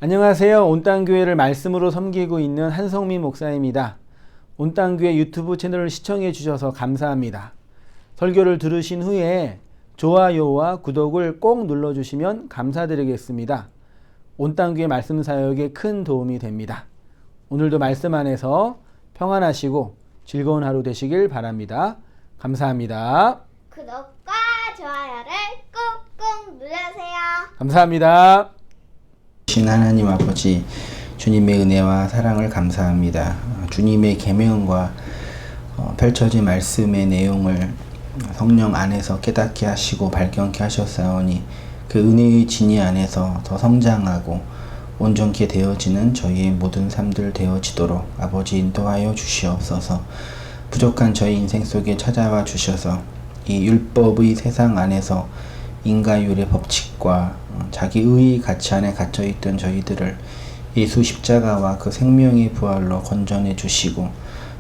안녕하세요. 온땅교회를 말씀으로 섬기고 있는 한성민 목사입니다. 온땅교회 유튜브 채널을 시청해 주셔서 감사합니다. 설교를 들으신 후에 좋아요와 구독을 꼭 눌러주시면 감사드리겠습니다. 온땅교회 말씀 사역에 큰 도움이 됩니다. 오늘도 말씀 안에서 평안하시고 즐거운 하루 되시길 바랍니다. 감사합니다. 구독과 좋아요를 꾹꾹 눌러주세요. 감사합니다. 신 하나님 아버지, 주님의 은혜와 사랑을 감사합니다. 주님의 계명과 펼쳐진 말씀의 내용을 성령 안에서 깨닫게 하시고 발견케 하셨사오니 그 은혜의 진리 안에서 더 성장하고 온전케 되어지는 저희의 모든 삶들 되어지도록 아버지 인도하여 주시옵소서. 부족한 저희 인생 속에 찾아와 주셔서 이 율법의 세상 안에서 인과율의 법칙과 자기 의의 가치 안에 갇혀있던 저희들을 예수 십자가와 그 생명의 부활로 건져내 주시고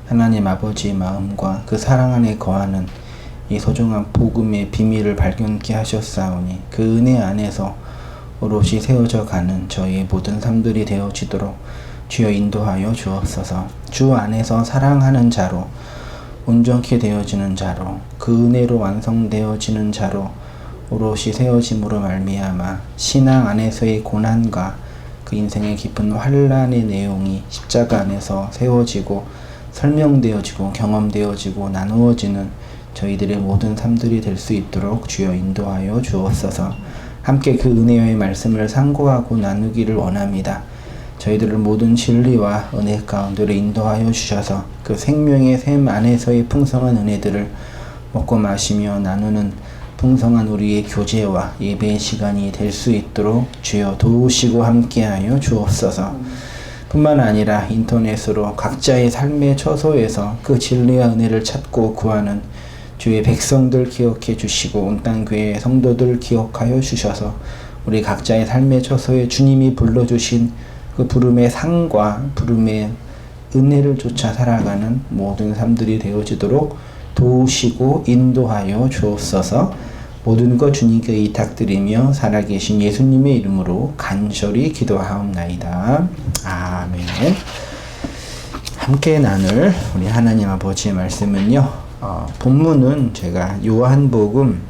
하나님 아버지의 마음과 그 사랑 안에 거하는 이 소중한 복음의 비밀을 발견케 하셨사오니 그 은혜 안에서 오롯이 세워져 가는 저희의 모든 삶들이 되어지도록 주여 인도하여 주옵소서. 주 안에서 사랑하는 자로 온전케 되어지는 자로 그 은혜로 완성되어지는 자로 오롯이 세워짐으로 말미암아 신앙 안에서의 고난과 그 인생의 깊은 환란의 내용이 십자가 안에서 세워지고 설명되어지고 경험되어지고 나누어지는 저희들의 모든 삶들이 될 수 있도록 주여 인도하여 주옵소서. 함께 그 은혜의 말씀을 상고하고 나누기를 원합니다. 저희들을 모든 진리와 은혜 가운데로 인도하여 주셔서 그 생명의 샘 안에서의 풍성한 은혜들을 먹고 마시며 나누는 풍성한 우리의 교제와 예배의 시간이 될 수 있도록 주여 도우시고 함께하여 주옵소서. 뿐만 아니라 인터넷으로 각자의 삶의 처소에서 그 진리와 은혜를 찾고 구하는 주의 백성들 기억해 주시고 온땅교회의 성도들 기억하여 주셔서 우리 각자의 삶의 처소에 주님이 불러주신 그 부름의 상과 부름의 은혜를 쫓아 살아가는 모든 삶들이 되어지도록 도우시고 인도하여 주옵소서. 모든 것 주님께 의탁드리며 살아계신 예수님의 이름으로 간절히 기도하옵나이다. 아멘. 함께 나눌 우리 하나님 아버지의 말씀은요, 본문은 제가 요한복음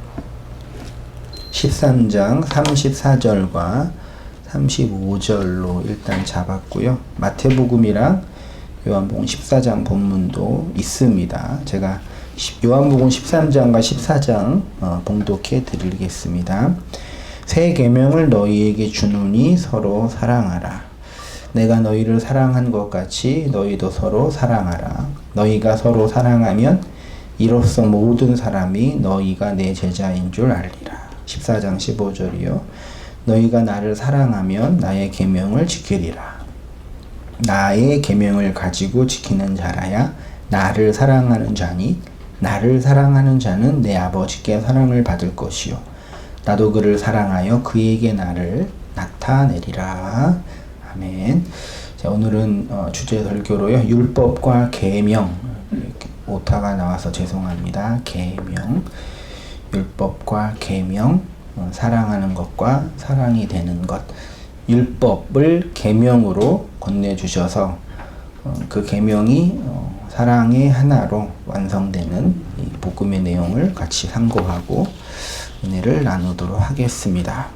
13장 34절과 35절로 일단 잡았고요. 마태복음이랑 요한복음 14장 본문도 있습니다. 제가 요한복음 13장과 14장 봉독해 드리겠습니다. 새 계명을 너희에게 주노니 서로 사랑하라. 내가 너희를 사랑한 것 같이 너희도 서로 사랑하라. 너희가 서로 사랑하면 이로써 모든 사람이 너희가 내 제자인 줄 알리라. 14장 15절이요. 너희가 나를 사랑하면 나의 계명을 지키리라. 나의 계명을 가지고 지키는 자라야 나를 사랑하는 자니 나를 사랑하는 자는 내 아버지께 사랑을 받을 것이요 나도 그를 사랑하여 그에게 나를 나타내리라. 아멘. 자, 오늘은 주제 설교로요. 율법과 계명, 이렇게 오타가 나와서 죄송합니다. 계명, 율법과 계명, 사랑하는 것과 사랑이 되는 것. 율법을 계명으로 건네주셔서 그 계명이 사랑의 하나로 완성되는 이 복음의 내용을 같이 상고하고 은혜를 나누도록 하겠습니다.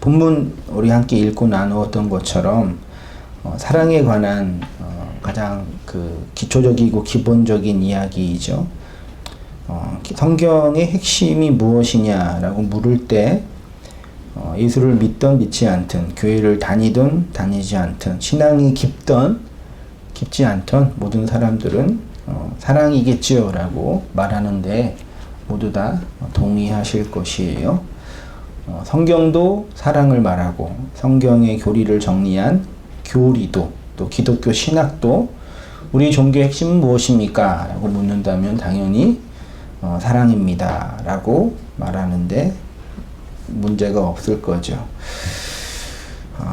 본문 우리 함께 읽고 나누었던 것처럼 사랑에 관한 가장 그 기초적이고 기본적인 이야기이죠. 성경의 핵심이 무엇이냐라고 물을 때 예수를 믿던 믿지 않든 교회를 다니든 다니지 않든 신앙이 깊지 않던 모든 사람들은 사랑이겠지요 라고 말하는데 모두 다 동의하실 것이에요. 성경도 사랑을 말하고 성경의 교리를 정리한 교리도 또 기독교 신학도 우리 종교의 핵심은 무엇입니까? 라고 묻는다면 당연히 사랑입니다 라고 말하는데 문제가 없을 거죠.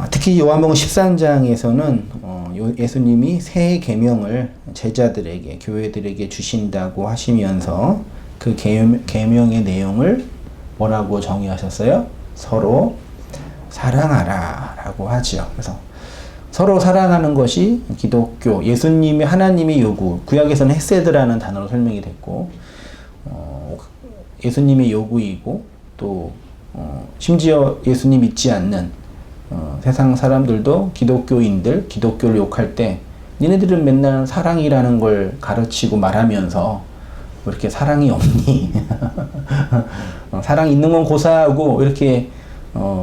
특히 요한복음 13장에서는 예수님이 새 계명을 제자들에게 교회들에게 주신다고 하시면서 그 계명의 내용을 뭐라고 정의하셨어요? 서로 사랑하라 라고 하죠. 그래서 서로 사랑하는 것이 기독교, 예수님이 하나님의 요구, 구약에서는 헤세드라는 단어로 설명이 됐고, 예수님의 요구이고, 또 심지어 예수님 믿지 않는 세상 사람들도 기독교인들, 기독교를 욕할 때 니네들은 맨날 사랑이라는 걸 가르치고 말하면서 왜 이렇게 사랑이 없니? 사랑 있는 건 고사하고 이렇게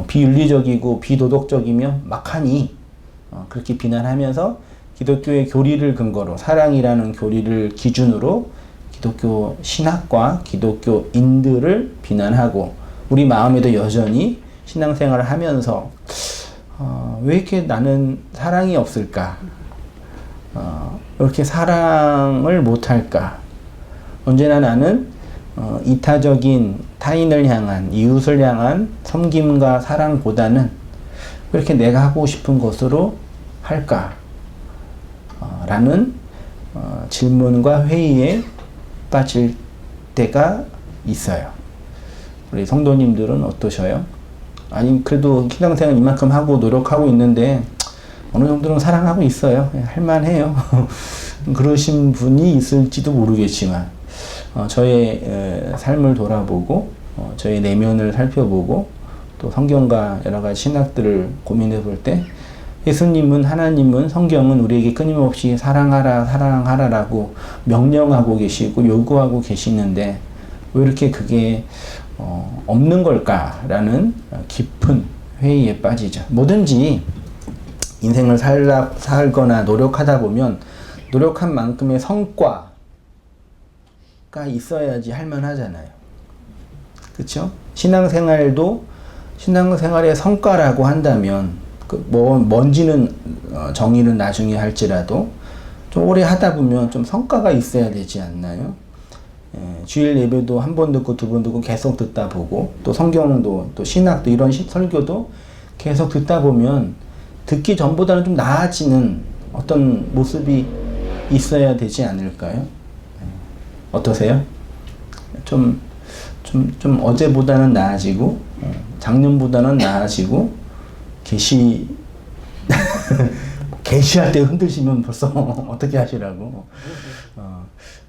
비윤리적이고 비도덕적이며 막하니 그렇게 비난하면서 기독교의 교리를 근거로 사랑이라는 교리를 기준으로 기독교 신학과 기독교인들을 비난하고 우리 마음에도 여전히 신앙생활을 하면서 왜 이렇게 나는 사랑이 없을까? 왜 이렇게 사랑을 못할까? 언제나 나는 이타적인 타인을 향한 이웃을 향한 섬김과 사랑보다는 왜 이렇게 내가 하고 싶은 것으로 할까? 라는 질문과 회의에 빠질 때가 있어요. 우리 성도님들은 어떠셔요? 아니 그래도 신앙생활 이만큼 하고 노력하고 있는데 어느 정도는 사랑하고 있어요. 할만해요. 그러신 분이 있을지도 모르겠지만 저의 삶을 돌아보고 저의 내면을 살펴보고 또 성경과 여러 가지 신학들을 고민해 볼 때 예수님은 하나님은 성경은 우리에게 끊임없이 사랑하라 사랑하라라고 명령하고 계시고 요구하고 계시는데 왜 이렇게 그게 없는 걸까라는 깊은 회의에 빠지죠. 뭐든지 인생을 살거나 노력하다 보면 노력한 만큼의 성과가 있어야지 할만하잖아요. 그렇죠? 신앙생활도 신앙생활의 성과라고 한다면 뭔지는 정의는 나중에 할지라도 좀 오래 하다 보면 좀 성과가 있어야 되지 않나요? 주일 예배도 한 번 듣고 두 번 듣고 계속 듣다 보고 또 성경도 또 신학도 이런 설교도 계속 듣다 보면 듣기 전보다는 좀 나아지는 어떤 모습이 있어야 되지 않을까요? 어떠세요? 좀 어제보다는 나아지고 작년보다는 나아지고 계시할 때 흔들시면 벌써 어떻게 하시라고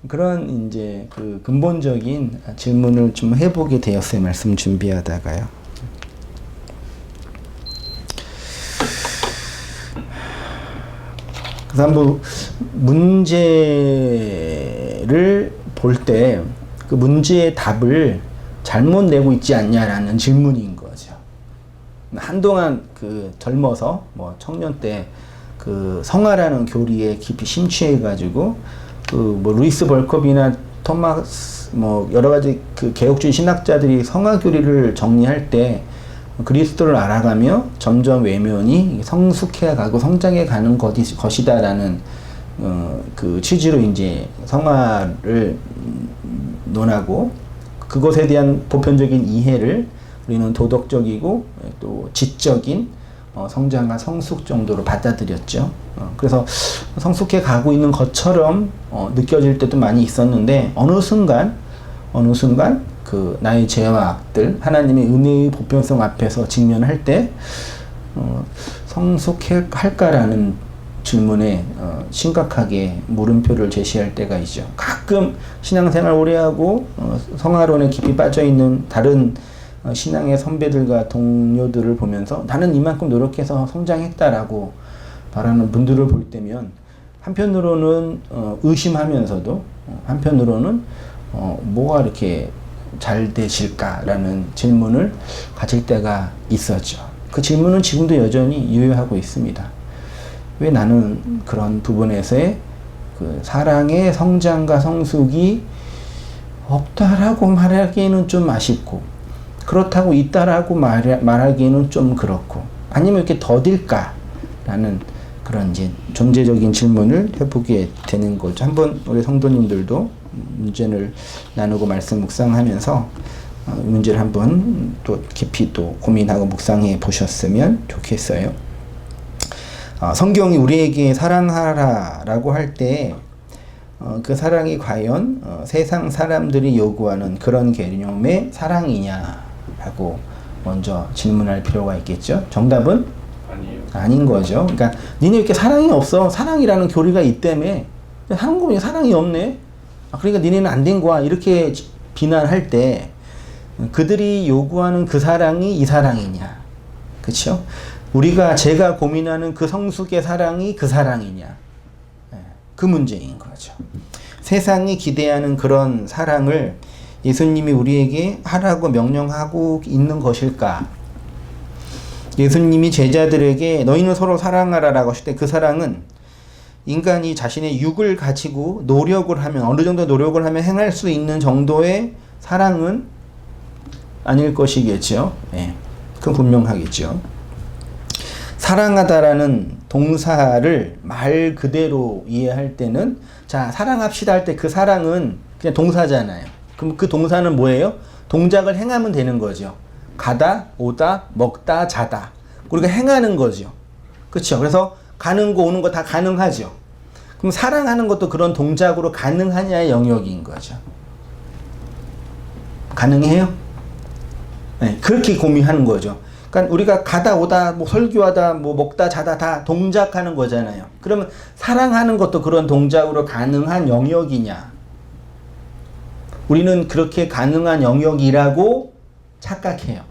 그런 이제 그 근본적인 질문을 좀 해보게 되었어요. 말씀 준비하다가요. 그래서 한번 문제를 볼 때 그 문제의 답을 잘못 내고 있지 않냐라는 질문인 거죠. 한동안 그 젊어서 뭐 청년 때 그 성화라는 교리에 깊이 심취해가지고 그 뭐 루이스 벌컵이나 토마스 뭐 여러 가지 그 개혁주의 신학자들이 성화 교리를 정리할 때 그리스도를 알아가며 점점 외면이 성숙해가고 성장해가는 것이다라는 그 취지로 이제 성화를 논하고 그것에 대한 보편적인 이해를 우리는 도덕적이고 또 지적인 성장과 성숙 정도로 받아들였죠. 그래서 성숙해 가고 있는 것처럼 느껴질 때도 많이 있었는데 어느 순간 그 나의 죄와 악들 하나님의 은혜의 보편성 앞에서 직면할 때 성숙할까라는 질문에 심각하게 물음표를 제시할 때가 있죠. 가끔 신앙생활 오래 하고 성화론에 깊이 빠져있는 다른 신앙의 선배들과 동료들을 보면서 나는 이만큼 노력해서 성장했다라고 말하는 분들을 볼 때면 한편으로는 의심하면서도 한편으로는 뭐가 이렇게 잘 되실까라는 질문을 가질 때가 있었죠. 그 질문은 지금도 여전히 유효하고 있습니다. 왜 나는 그런 부분에서의 그 사랑의 성장과 성숙이 없다라고 말하기에는 좀 아쉽고 그렇다고 있다라고 말하기에는 좀 그렇고 아니면 이렇게 더딜까라는 그런 이제 존재적인 질문을 해보게 되는 거죠. 한번 우리 성도님들도 문제를 나누고 말씀 묵상하면서 문제를 한번 또 깊이 또 고민하고 묵상해 보셨으면 좋겠어요. 성경이 우리에게 사랑하라라고 할 때 그 사랑이 과연 세상 사람들이 요구하는 그런 개념의 사랑이냐라고 먼저 질문할 필요가 있겠죠. 정답은 아니에요. 아닌 거죠. 그러니까 니네 이렇게 사랑이 없어. 사랑이라는 교리가 있다며. 한국은 사랑이 없네. 그러니까 니네는 안 된 거야. 이렇게 비난할 때 그들이 요구하는 그 사랑이 이 사랑이냐. 그렇죠? 제가 고민하는 그 성숙의 사랑이 그 사랑이냐. 그 문제인 거죠. 세상이 기대하는 그런 사랑을 예수님이 우리에게 하라고 명령하고 있는 것일까? 예수님이 제자들에게 너희는 서로 사랑하라라고 하실 때 그 사랑은 인간이 자신의 육을 가지고 노력을 하면 어느 정도 노력을 하면 행할 수 있는 정도의 사랑은 아닐 것이겠죠. 예, 그건 분명하겠죠. 사랑하다라는 동사를 말 그대로 이해할 때는 자 사랑합시다 할 때 그 사랑은 그냥 동사잖아요. 그럼 그 동사는 뭐예요? 동작을 행하면 되는 거죠. 가다, 오다, 먹다, 자다. 우리가 행하는 거죠. 그렇죠? 그래서 가는 거 오는 거 다 가능하죠. 그럼 사랑하는 것도 그런 동작으로 가능하냐의 영역인 거죠. 가능해요? 네, 그렇게 고민하는 거죠. 그러니까 우리가 가다 오다 뭐 설교하다 뭐 먹다 자다 다 동작하는 거잖아요. 그러면 사랑하는 것도 그런 동작으로 가능한 영역이냐? 우리는 그렇게 가능한 영역이라고 착각해요.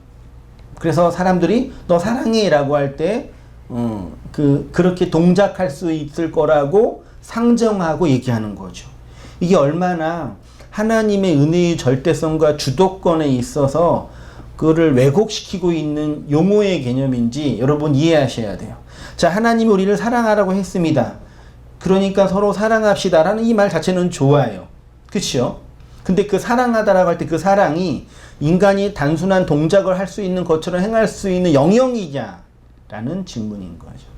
그래서 사람들이 너 사랑해 라고 할 때 그렇게 동작할 수 있을 거라고 상정하고 얘기하는 거죠. 이게 얼마나 하나님의 은혜의 절대성과 주도권에 있어서 그거를 왜곡시키고 있는 용어의 개념인지 여러분 이해하셔야 돼요. 자, 하나님이 우리를 사랑하라고 했습니다. 그러니까 서로 사랑합시다라는 이 말 자체는 좋아요. 그렇죠? 근데 그 사랑하다라고 할 때 그 사랑이 인간이 단순한 동작을 할 수 있는 것처럼 행할 수 있는 영역이냐라는 질문인 거죠.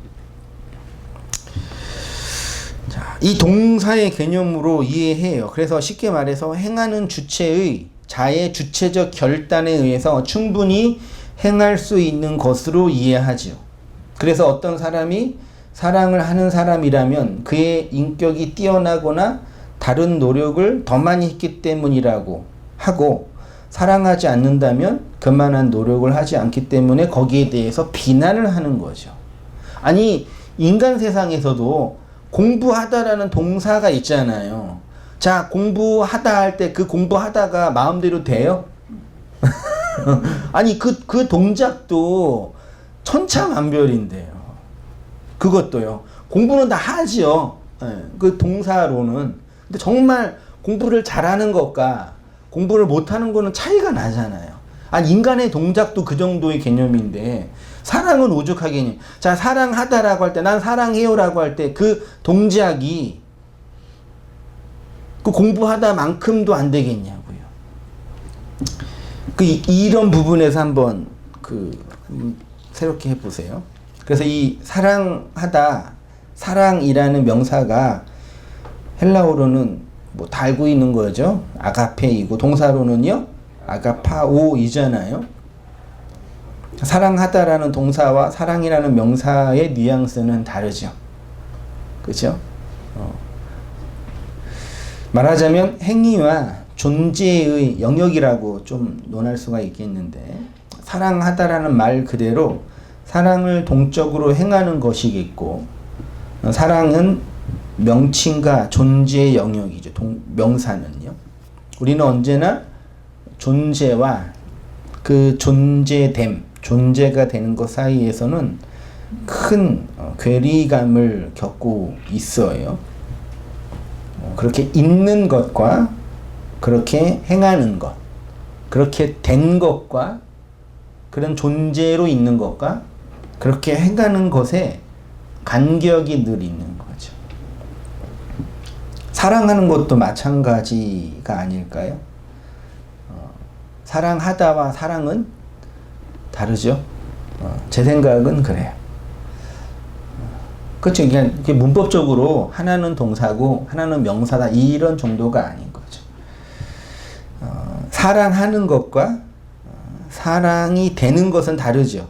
자, 이 동사의 개념으로 이해해요. 그래서 쉽게 말해서 행하는 주체의 자의 주체적 결단에 의해서 충분히 행할 수 있는 것으로 이해하죠. 그래서 어떤 사람이 사랑을 하는 사람이라면 그의 인격이 뛰어나거나 다른 노력을 더 많이 했기 때문이라고 하고, 사랑하지 않는다면 그만한 노력을 하지 않기 때문에 거기에 대해서 비난을 하는 거죠. 아니, 인간 세상에서도 공부하다라는 동사가 있잖아요. 자, 공부하다 할 때 그 공부하다가 마음대로 돼요? 아니, 그 동작도 천차만별인데요. 그것도요. 공부는 다 하죠. 그 동사로는. 근데 정말 공부를 잘하는 것과 공부를 못하는 거는 차이가 나잖아요. 아니, 인간의 동작도 그 정도의 개념인데 사랑은 오죽하겠니. 자, 사랑하다라고 할 때, 난 사랑해요라고 할 때 그 동작이 그 공부하다만큼도 안 되겠냐고요. 이런 부분에서 한번 새롭게 해보세요. 그래서 이 사랑하다, 사랑이라는 명사가 헬라어로는 뭐 다 알고 있는 거죠. 아가페이고, 동사로는요 아가파오이잖아요. 사랑하다라는 동사와 사랑이라는 명사의 뉘앙스는 다르죠. 그렇죠? 말하자면 행위와 존재의 영역이라고 좀 논할 수가 있겠는데, 사랑하다라는 말 그대로 사랑을 동적으로 행하는 것이겠고, 사랑은 명칭과 존재의 영역이죠. 명사는요. 우리는 언제나 존재와 그 존재됨, 존재가 되는 것 사이에서는 큰 괴리감을 겪고 있어요. 그렇게 있는 것과 그렇게 행하는 것, 그렇게 된 것과 그런 존재로 있는 것과 그렇게 행하는 것에 간격이 늘 있는 거죠. 사랑하는 것도 마찬가지가 아닐까요? 사랑하다와 사랑은 다르죠. 제 생각은 그래요. 그렇죠. 그냥 문법적으로 하나는 동사고 하나는 명사다, 이런 정도가 아닌 거죠. 사랑하는 것과 사랑이 되는 것은 다르죠.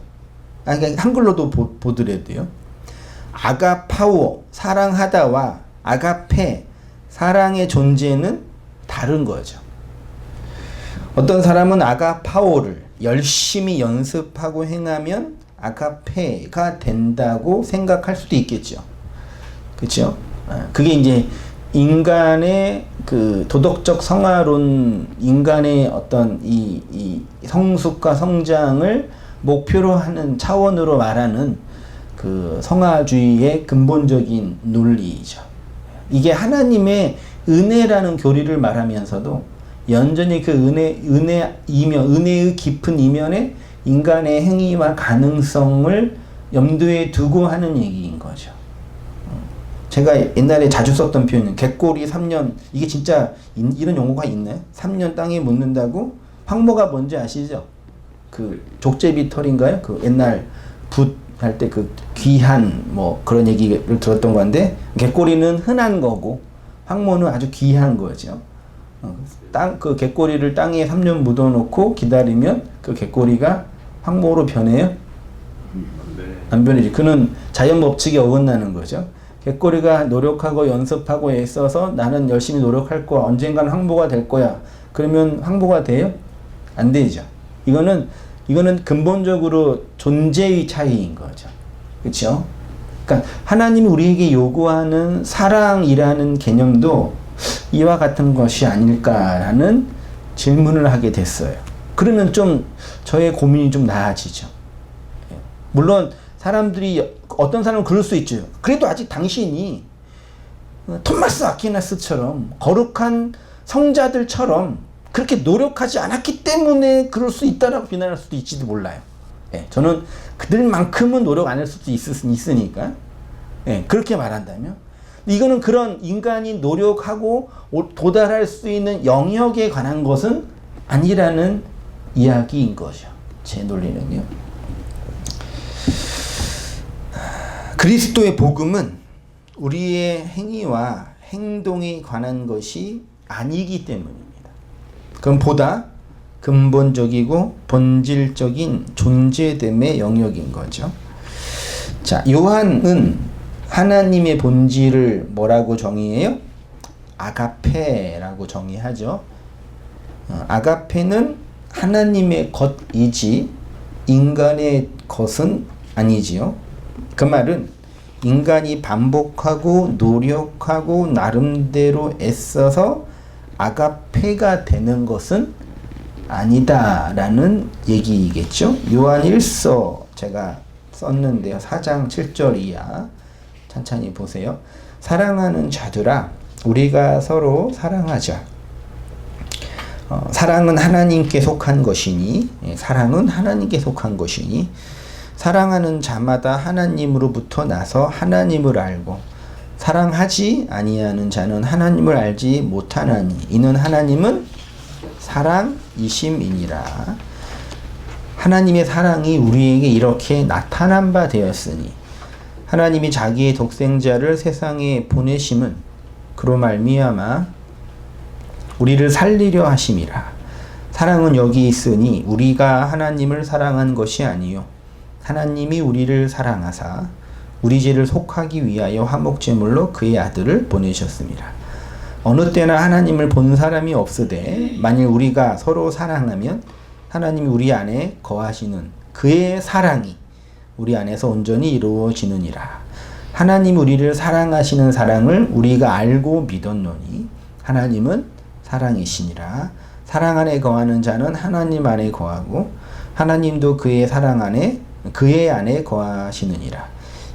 그러니까 한글로도 보더라도요. 아가파오, 사랑하다와 아가페, 사랑의 존재는 다른 거죠. 어떤 사람은 아가파오를 열심히 연습하고 행하면 아가페가 된다고 생각할 수도 있겠죠. 그렇죠? 그게 이제 인간의 그 도덕적 성화론, 인간의 어떤 이 성숙과 성장을 목표로 하는 차원으로 말하는 그 성화주의의 근본적인 논리이죠. 이게 하나님의 은혜라는 교리를 말하면서도 연전히 그 은혜의 깊은 이면에 인간의 행위와 가능성을 염두에 두고 하는 얘기인 거죠. 제가 옛날에 자주 썼던 표현은 갯골이 3년, 이게 진짜 이런 용어가 있나요? 3년 땅에 묻는다고? 황모가 뭔지 아시죠? 그 족제비 털인가요? 그 옛날 붓 할 때 그 귀한 뭐 그런 얘기를 들었던 건데, 갯골이는 흔한 거고 황모는 아주 귀한 거죠. 그 갯골이를 땅에 3년 묻어놓고 기다리면 그 갯골이가 황모로 변해요? 안 변해지. 그는 자연 법칙에 어긋나는 거죠. 갯골이가 노력하고 연습하고 애써서 나는 열심히 노력할 거야, 언젠가는 황모가 될 거야, 그러면 황모가 돼요? 안 되죠. 이거는 근본적으로 존재의 차이인 거죠. 그렇죠? 그러니까 하나님이 우리에게 요구하는 사랑이라는 개념도 이와 같은 것이 아닐까라는 질문을 하게 됐어요. 그러면 좀 저의 고민이 좀 나아지죠. 물론 사람들이, 어떤 사람은 그럴 수 있죠. 그래도 아직 당신이 토마스 아퀴나스처럼 거룩한 성자들처럼 그렇게 노력하지 않았기 때문에 그럴 수 있다라고 비난할 수도 있지도 몰라요. 예, 저는 그들만큼은 노력 안 할 수도 있으니까, 예, 그렇게 말한다면, 이거는 그런 인간이 노력하고 도달할 수 있는 영역에 관한 것은 아니라는 이야기인 거죠. 제 논리는요. 그리스도의 복음은 우리의 행위와 행동에 관한 것이 아니기 때문입니다. 그건 보다 근본적이고 본질적인 존재됨의 영역인 거죠. 자, 요한은 하나님의 본질을 뭐라고 정의해요? 아가페라고 정의하죠. 아가페는 하나님의 것이지 인간의 것은 아니지요. 그 말은 인간이 반복하고 노력하고 나름대로 애써서 아가페가 되는 것은 아니다라는 얘기이겠죠. 요한 1서 제가 썼는데요. 4장 7절 이하 천천히 보세요. 사랑하는 자들아, 우리가 서로 사랑하자. 사랑은 하나님께 속한 것이니, 사랑은 하나님께 속한 것이니, 사랑하는 자마다 하나님으로부터 나서 하나님을 알고 사랑하지 아니하는 자는 하나님을 알지 못하나니 이는 하나님은 사랑이심이니라. 하나님의 사랑이 우리에게 이렇게 나타난 바 되었으니 하나님이 자기의 독생자를 세상에 보내심은 그로 말미암아 우리를 살리려 하심이라. 사랑은 여기 있으니 우리가 하나님을 사랑한 것이 아니요 하나님이 우리를 사랑하사 우리 죄를 속하기 위하여 화목제물로 그의 아들을 보내셨습니다. 어느 때나 하나님을 본 사람이 없으되 만일 우리가 서로 사랑하면 하나님이 우리 안에 거하시는 그의 사랑이 우리 안에서 온전히 이루어지느니라. 하나님 우리를 사랑하시는 사랑을 우리가 알고 믿었노니 하나님은 사랑이시니라. 사랑 안에 거하는 자는 하나님 안에 거하고 하나님도 그의 안에 거하시느니라.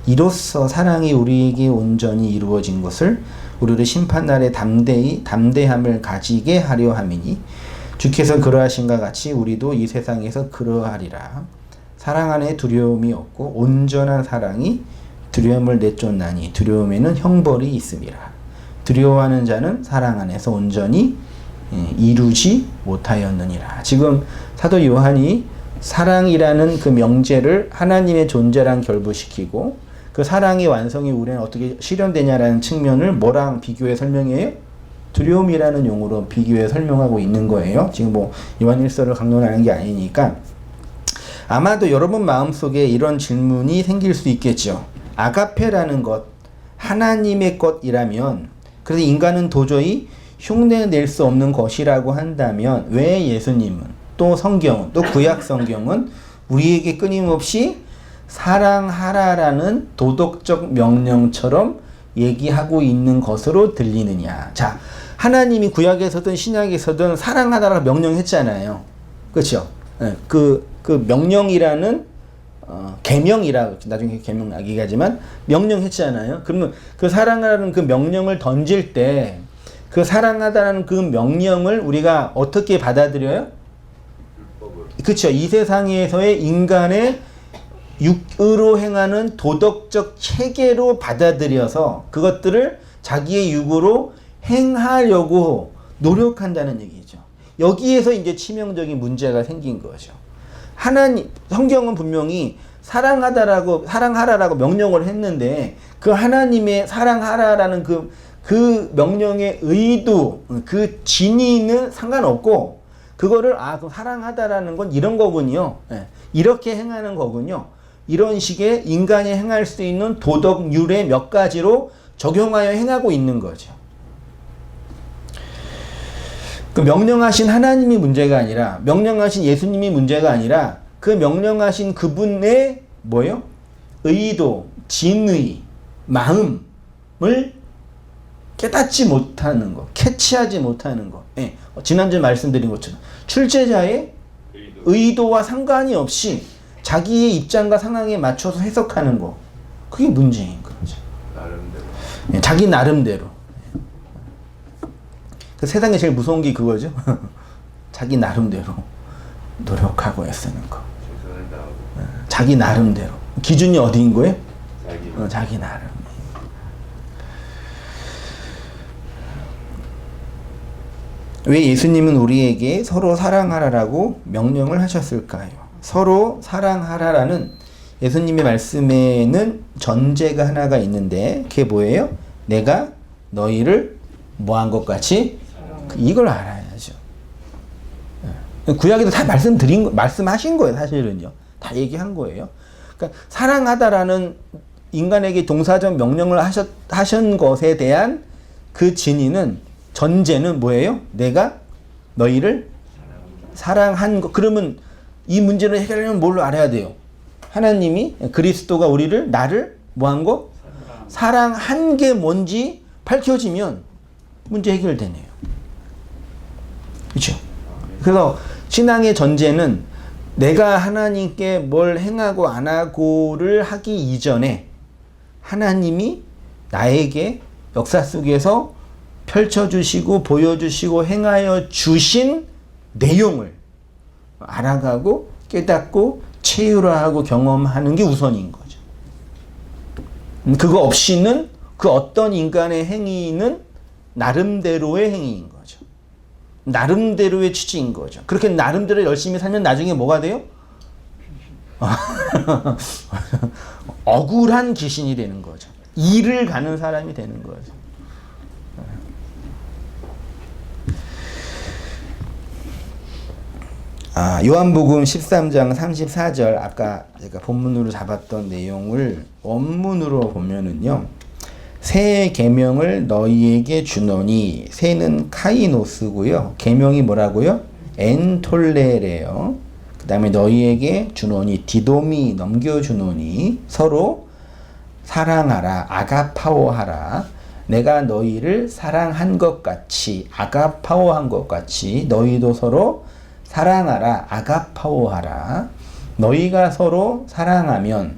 이로써 사랑이 우리에게 온전히 이루어진 것을 우리를 심판날에 담대함을 가지게 하려 함이니 주께서 그러하신가 같이 우리도 이 세상에서 그러하리라. 사랑 안에 두려움이 없고 온전한 사랑이 두려움을 내쫓나니 두려움에는 형벌이 있음이라. 두려워하는 자는 사랑 안에서 온전히 이루지 못하였느니라. 지금 사도 요한이 사랑이라는 그 명제를 하나님의 존재랑 결부시키고 그 사랑의 완성이 우리는 어떻게 실현되냐라는 측면을 뭐랑 비교해 설명해요? 두려움이라는 용어로 비교해 설명하고 있는 거예요. 지금 뭐 요한 1서를 강론하는 게 아니니까. 아마도 여러분 마음속에 이런 질문이 생길 수 있겠죠. 아가페라는 것, 하나님의 것이라면, 그래서 인간은 도저히 흉내낼 수 없는 것이라고 한다면 왜 예수님은 또 성경은 또 구약 성경은 우리에게 끊임없이 사랑하라라는 도덕적 명령처럼 얘기하고 있는 것으로 들리느냐. 자, 하나님이 구약에서든 신약에서든 사랑하라고 명령했잖아요. 그렇죠? 그 명령이라는 계명이라 나중에 계명 얘기하지만 명령했잖아요. 그러면 그 사랑하라는 그 명령을 던질 때 그 사랑하다라는 그 명령을 우리가 어떻게 받아들여요? 그렇죠. 이 세상에서의 인간의 육으로 행하는 도덕적 체계로 받아들여서 그것들을 자기의 육으로 행하려고 노력한다는 얘기죠. 여기에서 이제 치명적인 문제가 생긴 거죠. 하나님, 성경은 분명히 사랑하라라고 명령을 했는데 그 하나님의 사랑하라라는 그 명령의 의도, 그 진의는 상관없고 그거를 그럼 사랑하다라는 건 이런 거군요. 이렇게 행하는 거군요. 이런 식의 인간이 행할 수 있는 도덕률의 몇 가지로 적용하여 행하고 있는 거죠. 그 명령하신 하나님이 문제가 아니라 명령하신 예수님이 문제가 아니라 그 명령하신 그분의 뭐예요? 의도, 진의, 마음을 깨닫지 못하는 것, 캐치하지 못하는 것. 지난주에 말씀드린 것처럼 출제자의 의도와 상관이 없이 자기의 입장과 상황에 맞춰서 해석하는 거. 그게 문제인 거죠. 나름대로. 자기 나름대로. 그 세상에 제일 무서운 게 그거죠. 자기 나름대로 노력하고 애쓰는 거. 자기 나름대로. 기준이 어디인 거예요? 자기 나름. 왜 예수님은 우리에게 서로 사랑하라라고 명령을 하셨을까요? 서로 사랑하라라는 예수님의 말씀에는 전제가 하나가 있는데 그게 뭐예요? 내가 너희를 뭐한 것 같이? 이걸 알아야죠. 구약에도 다 말씀하신 거예요, 사실은요. 다 얘기한 거예요. 그러니까 사랑하다라는 인간에게 동사적 명령을 하신 것에 대한 그 진의는 전제는 뭐예요? 내가 너희를 사랑한 것. 그러면 이 문제를 해결하려면 뭘로 알아야 돼요? 하나님이 그리스도가 나를 뭐한 거? 사랑한 게 뭔지 밝혀지면 문제 해결되네요. 그렇죠? 그래서 신앙의 전제는 내가 하나님께 뭘 행하고 안 하고를 하기 이전에 하나님이 나에게 역사 속에서 펼쳐주시고 보여주시고 행하여 주신 내용을 알아가고 깨닫고 체휼화하고 경험하는 게 우선인 거죠. 그거 없이는 그 어떤 인간의 행위는 나름대로의 행위인 거죠. 나름대로의 취지인 거죠. 그렇게 나름대로 열심히 살면 나중에 뭐가 돼요? 억울한 귀신이 되는 거죠. 일을 가는 사람이 되는 거죠. 요한복음 13장 34절 아까 제가 본문으로 잡았던 내용을 원문으로 보면은요. 새 계명을 너희에게 주노니 새는 카이노스고요. 계명이 뭐라고요? 엔톨레래요. 그 다음에 너희에게 주노니 디도미 넘겨주노니 서로 사랑하라 아가파오하라 내가 너희를 사랑한 것 같이 아가파오한 것 같이 너희도 서로 사랑하라 아가파오하라 너희가 서로 사랑하면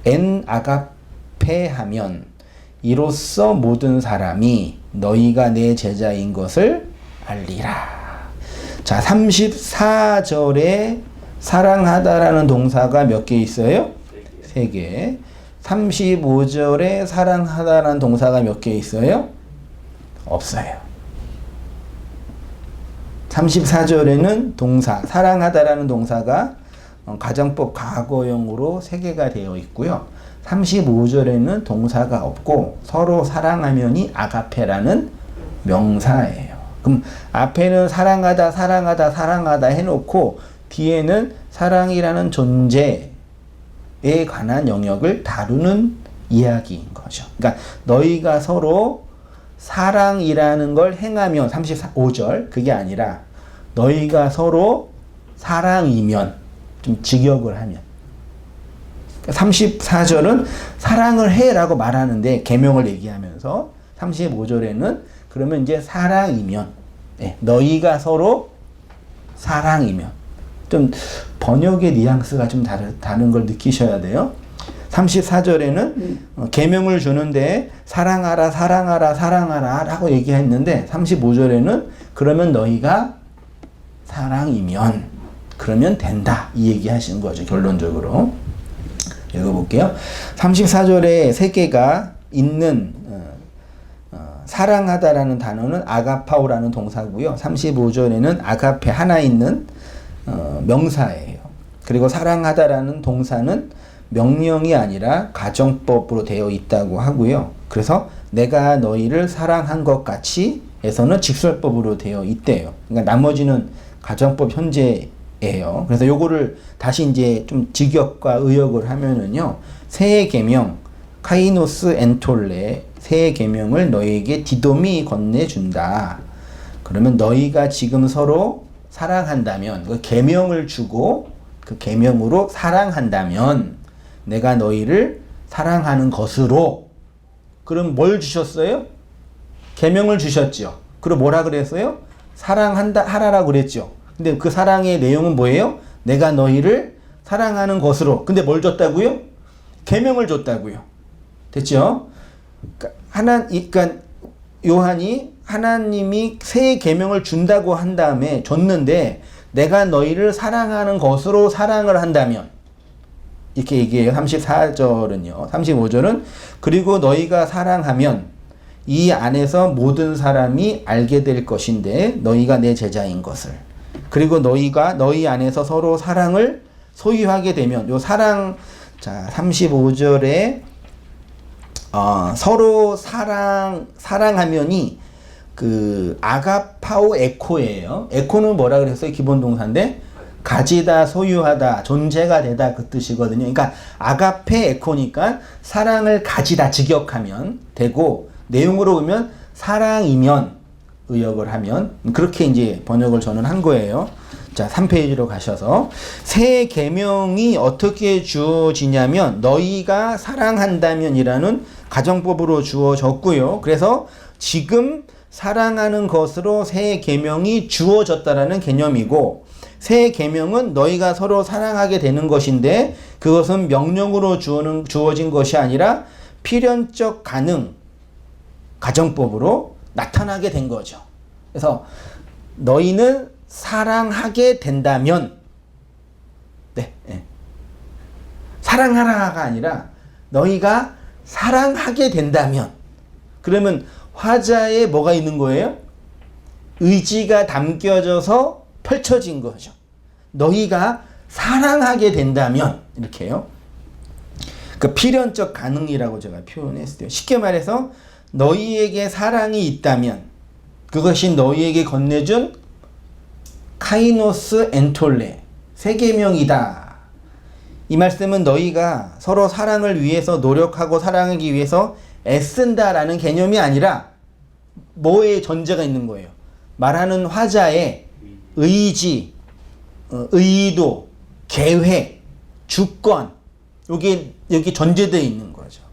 엔 아가페하면 이로써 모든 사람이 너희가 내 제자인 것을 알리라. 자, 34절에 사랑하다라는 동사가 몇 개 있어요? 3개. 35절에 사랑하다라는 동사가 몇 개 있어요? 없어요. 34절에는 동사, 사랑하다라는 동사가 가정법 과거형으로 3개가 되어 있고요. 35절에는 동사가 없고 서로 사랑하면이 아가페라는 명사예요. 그럼 앞에는 사랑하다 해놓고 뒤에는 사랑이라는 존재에 관한 영역을 다루는 이야기인 거죠. 그러니까 너희가 서로 사랑이라는 걸 행하면 35절 그게 아니라 너희가 서로 사랑이면 좀 직역을 하면 34절은 사랑을 해라고 말하는데 계명을 얘기하면서 35절에는 그러면 이제 사랑이면 너희가 서로 사랑이면 좀 번역의 뉘앙스가 좀 다른 걸 느끼셔야 돼요. 34절에는 계명을 주는데 사랑하라 사랑하라 사랑하라 라고 얘기했는데 35절에는 그러면 너희가 사랑이면 그러면 된다 이 얘기 하시는 거죠. 결론적으로 읽어볼게요. 34절에 세 개가 있는 사랑하다라는 단어는 아가파오라는 동사고요. 35절에는 아가페 하나 있는 명사예요. 그리고 사랑하다라는 동사는 명령이 아니라 가정법으로 되어 있다고 하고요. 그래서 내가 너희를 사랑한 것 같이 에서는 직설법으로 되어 있대요. 그러니까 나머지는 가정법 현재예요. 그래서 요거를 다시 이제 좀 직역과 의역을 하면은요. 새 계명 카이노스 엔톨레 새 계명을 너희에게 디돔이 건네준다. 그러면 너희가 지금 서로 사랑한다면 그 계명을 주고 그 계명으로 사랑한다면 내가 너희를 사랑하는 것으로 그럼 뭘 주셨어요? 계명을 주셨죠. 그리고 뭐라 그랬어요? 사랑한다 하라라고 그랬죠. 근데 그 사랑의 내용은 뭐예요? 내가 너희를 사랑하는 것으로. 근데 뭘 줬다고요? 계명을 줬다고요. 됐죠? 그러니까 요한이 하나님이 새 계명을 준다고 한 다음에 줬는데 내가 너희를 사랑하는 것으로 사랑을 한다면 이렇게 얘기해요. 34절은요. 35절은 그리고 너희가 사랑하면 이 안에서 모든 사람이 알게 될 것인데 너희가 내 제자인 것을. 그리고 너희가 너희 안에서 서로 사랑을 소유하게 되면 요 사랑 자 35절에 서로 사랑하면이 그 아가파오 에코예요. 에코는 뭐라 그랬어요? 기본 동사인데 가지다, 소유하다, 존재가 되다 그 뜻이거든요. 그러니까 아가페 에코니까 사랑을 가지다 직역하면 되고 내용으로 보면 사랑이면 의역을 하면 그렇게 이제 번역을 저는 한 거예요. 자, 3페이지로 가셔서 새 계명이 어떻게 주어지냐면 너희가 사랑한다면이라는 가정법으로 주어졌고요. 그래서 지금 사랑하는 것으로 새 계명이 주어졌다라는 개념이고 새 계명은 너희가 서로 사랑하게 되는 것인데 그것은 명령으로 주어진 것이 아니라 필연적 가정법으로 나타나게 된 거죠. 그래서 너희는 사랑하게 된다면 사랑하라가 아니라 너희가 사랑하게 된다면 그러면 화자에 뭐가 있는 거예요? 의지가 담겨져서 펼쳐진 거죠. 너희가 사랑하게 된다면 이렇게요. 그 필연적 가능이라고 제가 표현했어요. 쉽게 말해서 너희에게 사랑이 있다면 그것이 너희에게 건네준 카이노스 엔톨레 새 계명이다. 이 말씀은 너희가 서로 사랑을 위해서 노력하고 사랑하기 위해서 애쓴다라는 개념이 아니라 뭐의 전제가 있는 거예요. 말하는 화자의 의지, 의도, 계획, 주권 여기 전제되어 있는 거죠.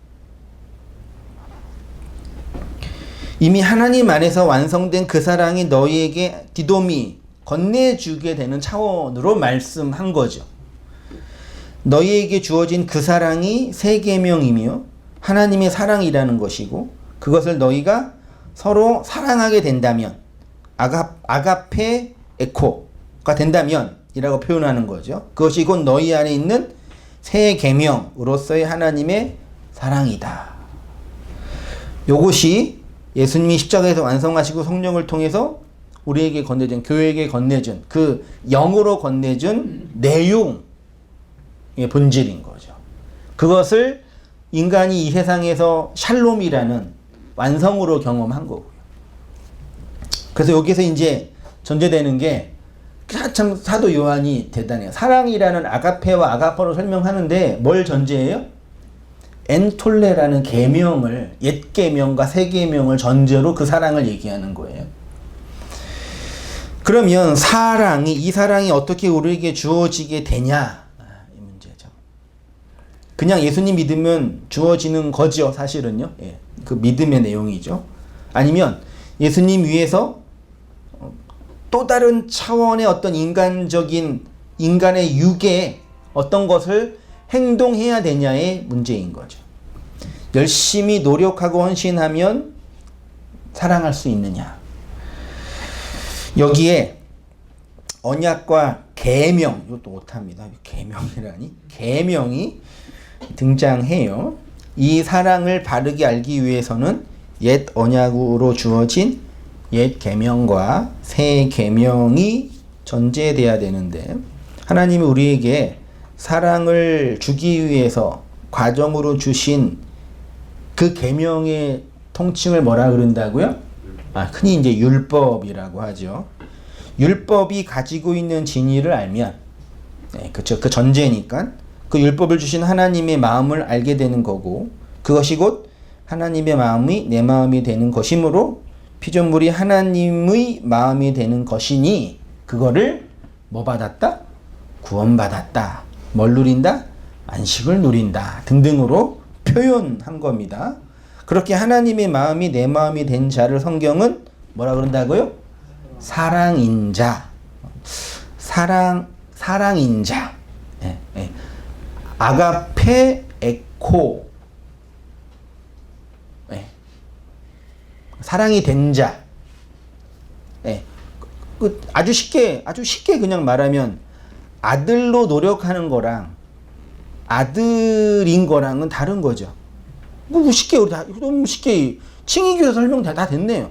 이미 하나님 안에서 완성된 그 사랑이 너희에게 디돔이 건네주게 되는 차원으로 말씀한 거죠. 너희에게 주어진 그 사랑이 새 계명이며 하나님의 사랑이라는 것이고 그것을 너희가 서로 사랑하게 된다면 아가페 에코가 된다면 이라고 표현하는 거죠. 그것이 곧 너희 안에 있는 새 계명으로서의 하나님의 사랑이다. 요것이 예수님이 십자가에서 완성하시고 성령을 통해서 우리에게 건네준 교회에게 건네준 그 영으로 건네준 내용의 본질인 거죠. 그것을 인간이 이 세상에서 샬롬이라는 완성으로 경험한 거고요. 그래서 여기서 이제 전제되는 게 참 사도 요한이 대단해요. 사랑이라는 아가페와 아가파로 설명하는데 뭘 전제해요? 엔톨레라는 계명을 옛 계명과 새 계명을 전제로 그 사랑을 얘기하는 거예요. 그러면 이 사랑이 어떻게 우리에게 주어지게 되냐 이 문제죠. 그냥 예수님 믿으면 주어지는 거죠, 사실은요. 예, 그 믿음의 내용이죠. 아니면 예수님 위해서 또 다른 차원의 어떤 인간적인 인간의 육에 어떤 것을 행동해야 되냐의 문제인 거죠. 열심히 노력하고 헌신하면 사랑할 수 있느냐. 여기에 언약과 계명, 이것도 못합니다. 계명이라니? 계명이 등장해요. 이 사랑을 바르게 알기 위해서는 옛 언약으로 주어진 옛 계명과 새 계명이 전제돼야 되는데, 하나님이 우리에게 사랑을 주기 위해서 과정으로 주신 그 계명의 통칭을 뭐라 그런다고요? 흔히 이제 율법이라고 하죠. 율법이 가지고 있는 진리를 알면, 그쵸, 그 전제니까 그 율법을 주신 하나님의 마음을 알게 되는 거고, 그것이 곧 하나님의 마음이 내 마음이 되는 것이므로 피조물이 하나님의 마음이 되는 것이니, 그거를 뭐 받았다? 구원받았다. 뭘 누린다? 안식을 누린다. 등등으로 표현한 겁니다. 그렇게 하나님의 마음이 내 마음이 된 자를 성경은 뭐라 그런다고요? 사랑인 자. 사랑인 자. 예, 예. 아가페 에코. 예. 사랑이 된 자. 예. 아주 쉽게 그냥 말하면 아들로 노력하는 거랑 아들인 거랑은 다른 거죠. 뭐 쉽게 우리 다 너무 쉽게 칭의교에서 설명 다 됐네요.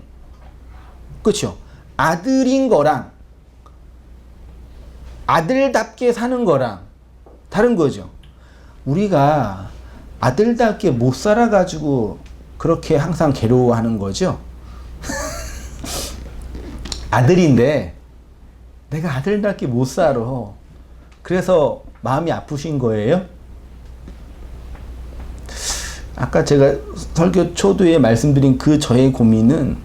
그렇죠? 아들인 거랑 아들답게 사는 거랑 다른 거죠. 우리가 아들답게 못 살아가지고 그렇게 항상 괴로워하는 거죠. 아들인데 내가 아들답게 못 살아. 그래서 마음이 아프신 거예요? 아까 제가 설교 초두에 말씀드린 그 저의 고민은,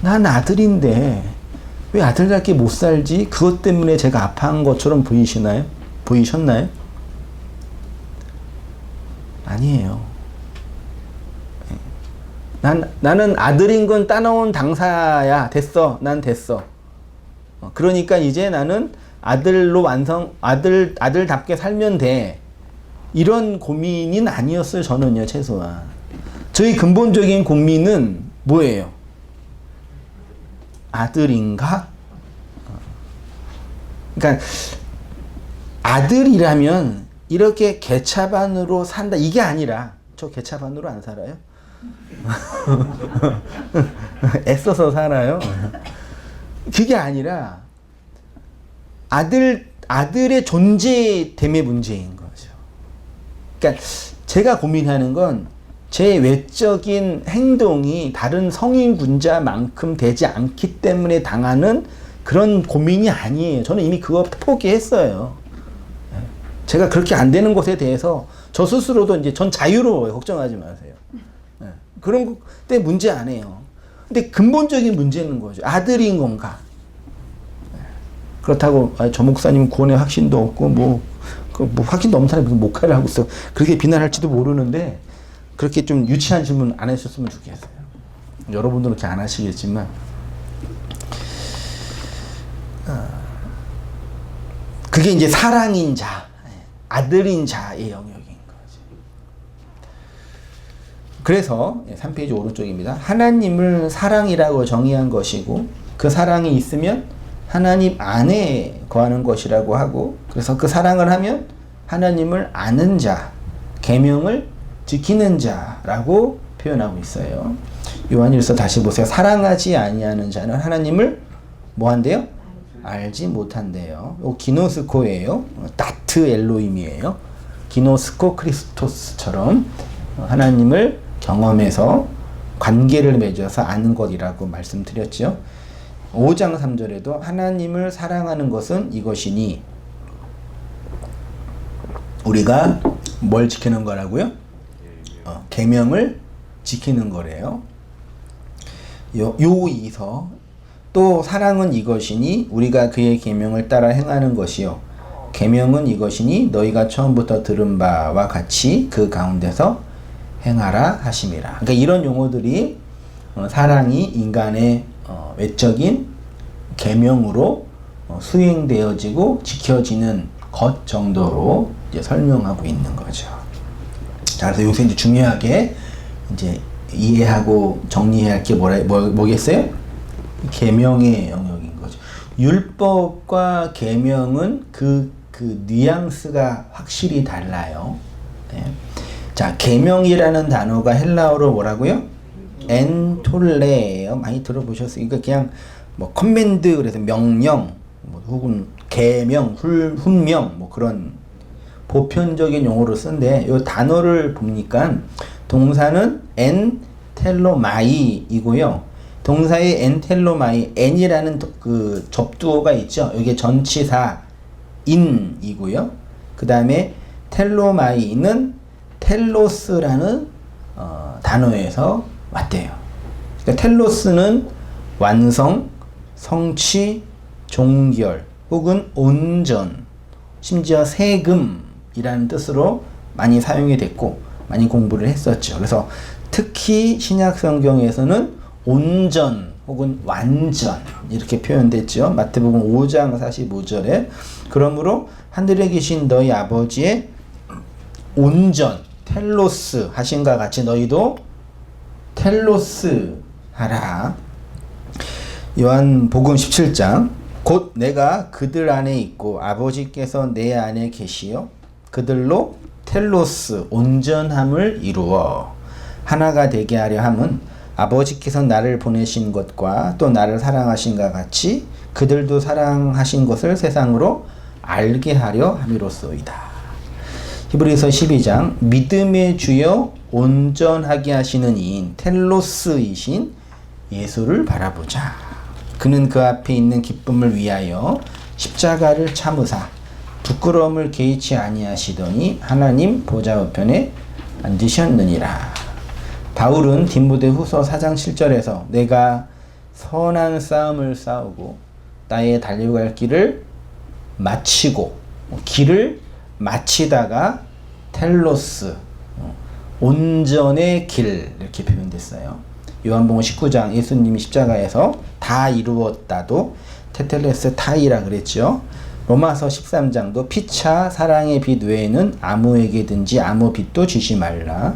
난 아들인데 왜 아들답게 못 살지? 그것 때문에 제가 아파한 것처럼 보이셨나요? 아니에요. 나는 아들인 건 따놓은 당사야. 됐어. 난 됐어. 그러니까 이제 나는 아들답게 살면 돼. 이런 고민은 아니었어요, 저는요, 최소한. 저희 근본적인 고민은 뭐예요? 아들인가? 그러니까, 아들이라면 이렇게 개차반으로 산다. 이게 아니라, 저 개차반으로 안 살아요? 애써서 살아요? 그게 아니라, 아들의 존재됨의 문제인 거죠. 그러니까 제가 고민하는 건 제 외적인 행동이 다른 성인군자만큼 되지 않기 때문에 당하는 그런 고민이 아니에요. 저는 이미 그거 포기했어요. 제가 그렇게 안 되는 것에 대해서 저 스스로도 이제 전 자유로워요. 걱정하지 마세요. 그런 것 때문에 문제 안 해요. 근데 근본적인 문제는 거죠. 아들인 건가? 그렇다고 저 목사님 구원의 확신도 없고 뭐 확신도 없는 사람이 무슨 목회를 하고 있어. 그렇게 비난할지도 모르는데, 그렇게 좀 유치한 질문 안 하셨으면 좋겠어요. 여러분들은 그렇게 안 하시겠지만, 그게 이제 사랑인 자, 아들인 자의 영역인 거죠. 그래서 3페이지 오른쪽입니다. 하나님을 사랑이라고 정의한 것이고, 그 사랑이 있으면 하나님 안에 거하는 것이라고 하고, 그래서 그 사랑을 하면 하나님을 아는 자, 계명을 지키는 자라고 표현하고 있어요. 요한일서 다시 보세요. 사랑하지 아니하는 자는 하나님을 뭐 한대요? 알지 못한대요. 기노스코예요. 다트 엘로임이에요. 기노스코 크리스토스처럼 하나님을 경험해서 관계를 맺어서 아는 것이라고 말씀드렸죠. 5장 3절에도 하나님을 사랑하는 것은 이것이니, 우리가 뭘 지키는 거라고요? 계명을 지키는 거래요. 요이서 또 사랑은 이것이니 우리가 그의 계명을 따라 행하는 것이요 계명은 이것이니 너희가 처음부터 들은 바와 같이 그 가운데서 행하라 하심이라. 그러니까 이런 용어들이 사랑이 인간의 외적인 계명으로 수행되어지고 지켜지는 것 정도로 이제 설명하고 있는 거죠. 자, 그래서 여기서 이제 중요하게 이제 이해하고 정리해야 할 게 뭐겠어요? 계명의 영역인 거죠. 율법과 계명은 그 뉘앙스가 확실히 달라요. 네. 자, 계명이라는 단어가 헬라어로 뭐라고요? 엔톨레예요. 많이 들어보셨어요? 그러니까 그냥 뭐 커맨드, 그래서 명령, 뭐 혹은 계명, 훈명, 뭐 그런 보편적인 용어로 쓴데, 이 단어를 보니까 동사는 엔텔로마이이고요. 동사의 엔텔로마이, 엔이라는 그 접두어가 있죠. 이게 전치사 인이고요. 그 다음에 텔로마이는 텔로스라는 단어에서 왔대요. 그러니까 텔로스는 완성, 성취, 종결 혹은 온전, 심지어 세금이라는 뜻으로 많이 사용이 됐고 많이 공부를 했었죠. 그래서 특히 신약 성경에서는 온전 혹은 완전 이렇게 표현됐죠. 마태복음 5장 45절에 그러므로 하늘에 계신 너희 아버지의 온전, 텔로스 하신과 같이 너희도 텔로스 하라. 요한복음 17장 곧 내가 그들 안에 있고 아버지께서 내 안에 계시어 그들로 텔로스 온전함을 이루어 하나가 되게 하려 함은 아버지께서 나를 보내신 것과 또 나를 사랑하신과 같이 그들도 사랑하신 것을 세상으로 알게 하려 함이로소이다. 히브리서 12장 믿음의 주여 온전하게 하시는 이인 텔로스이신 예수를 바라보자. 그는 그 앞에 있는 기쁨을 위하여 십자가를 참으사 부끄러움을 개의치 아니하시더니 하나님 보좌 우편에 앉으셨느니라. 바울은 디모데후서 4장 7절에서 내가 선한 싸움을 싸우고 나의 달려갈 길을 마치고 길을 마치다가 텔로스 온전의 길 이렇게 표현됐어요. 요한복음 19장 예수님이 십자가에서 다 이루었다도 테텔레스 타이라 그랬죠. 로마서 13장도 피차 사랑의 빛 외에는 아무에게든지 아무 빛도 주지 말라.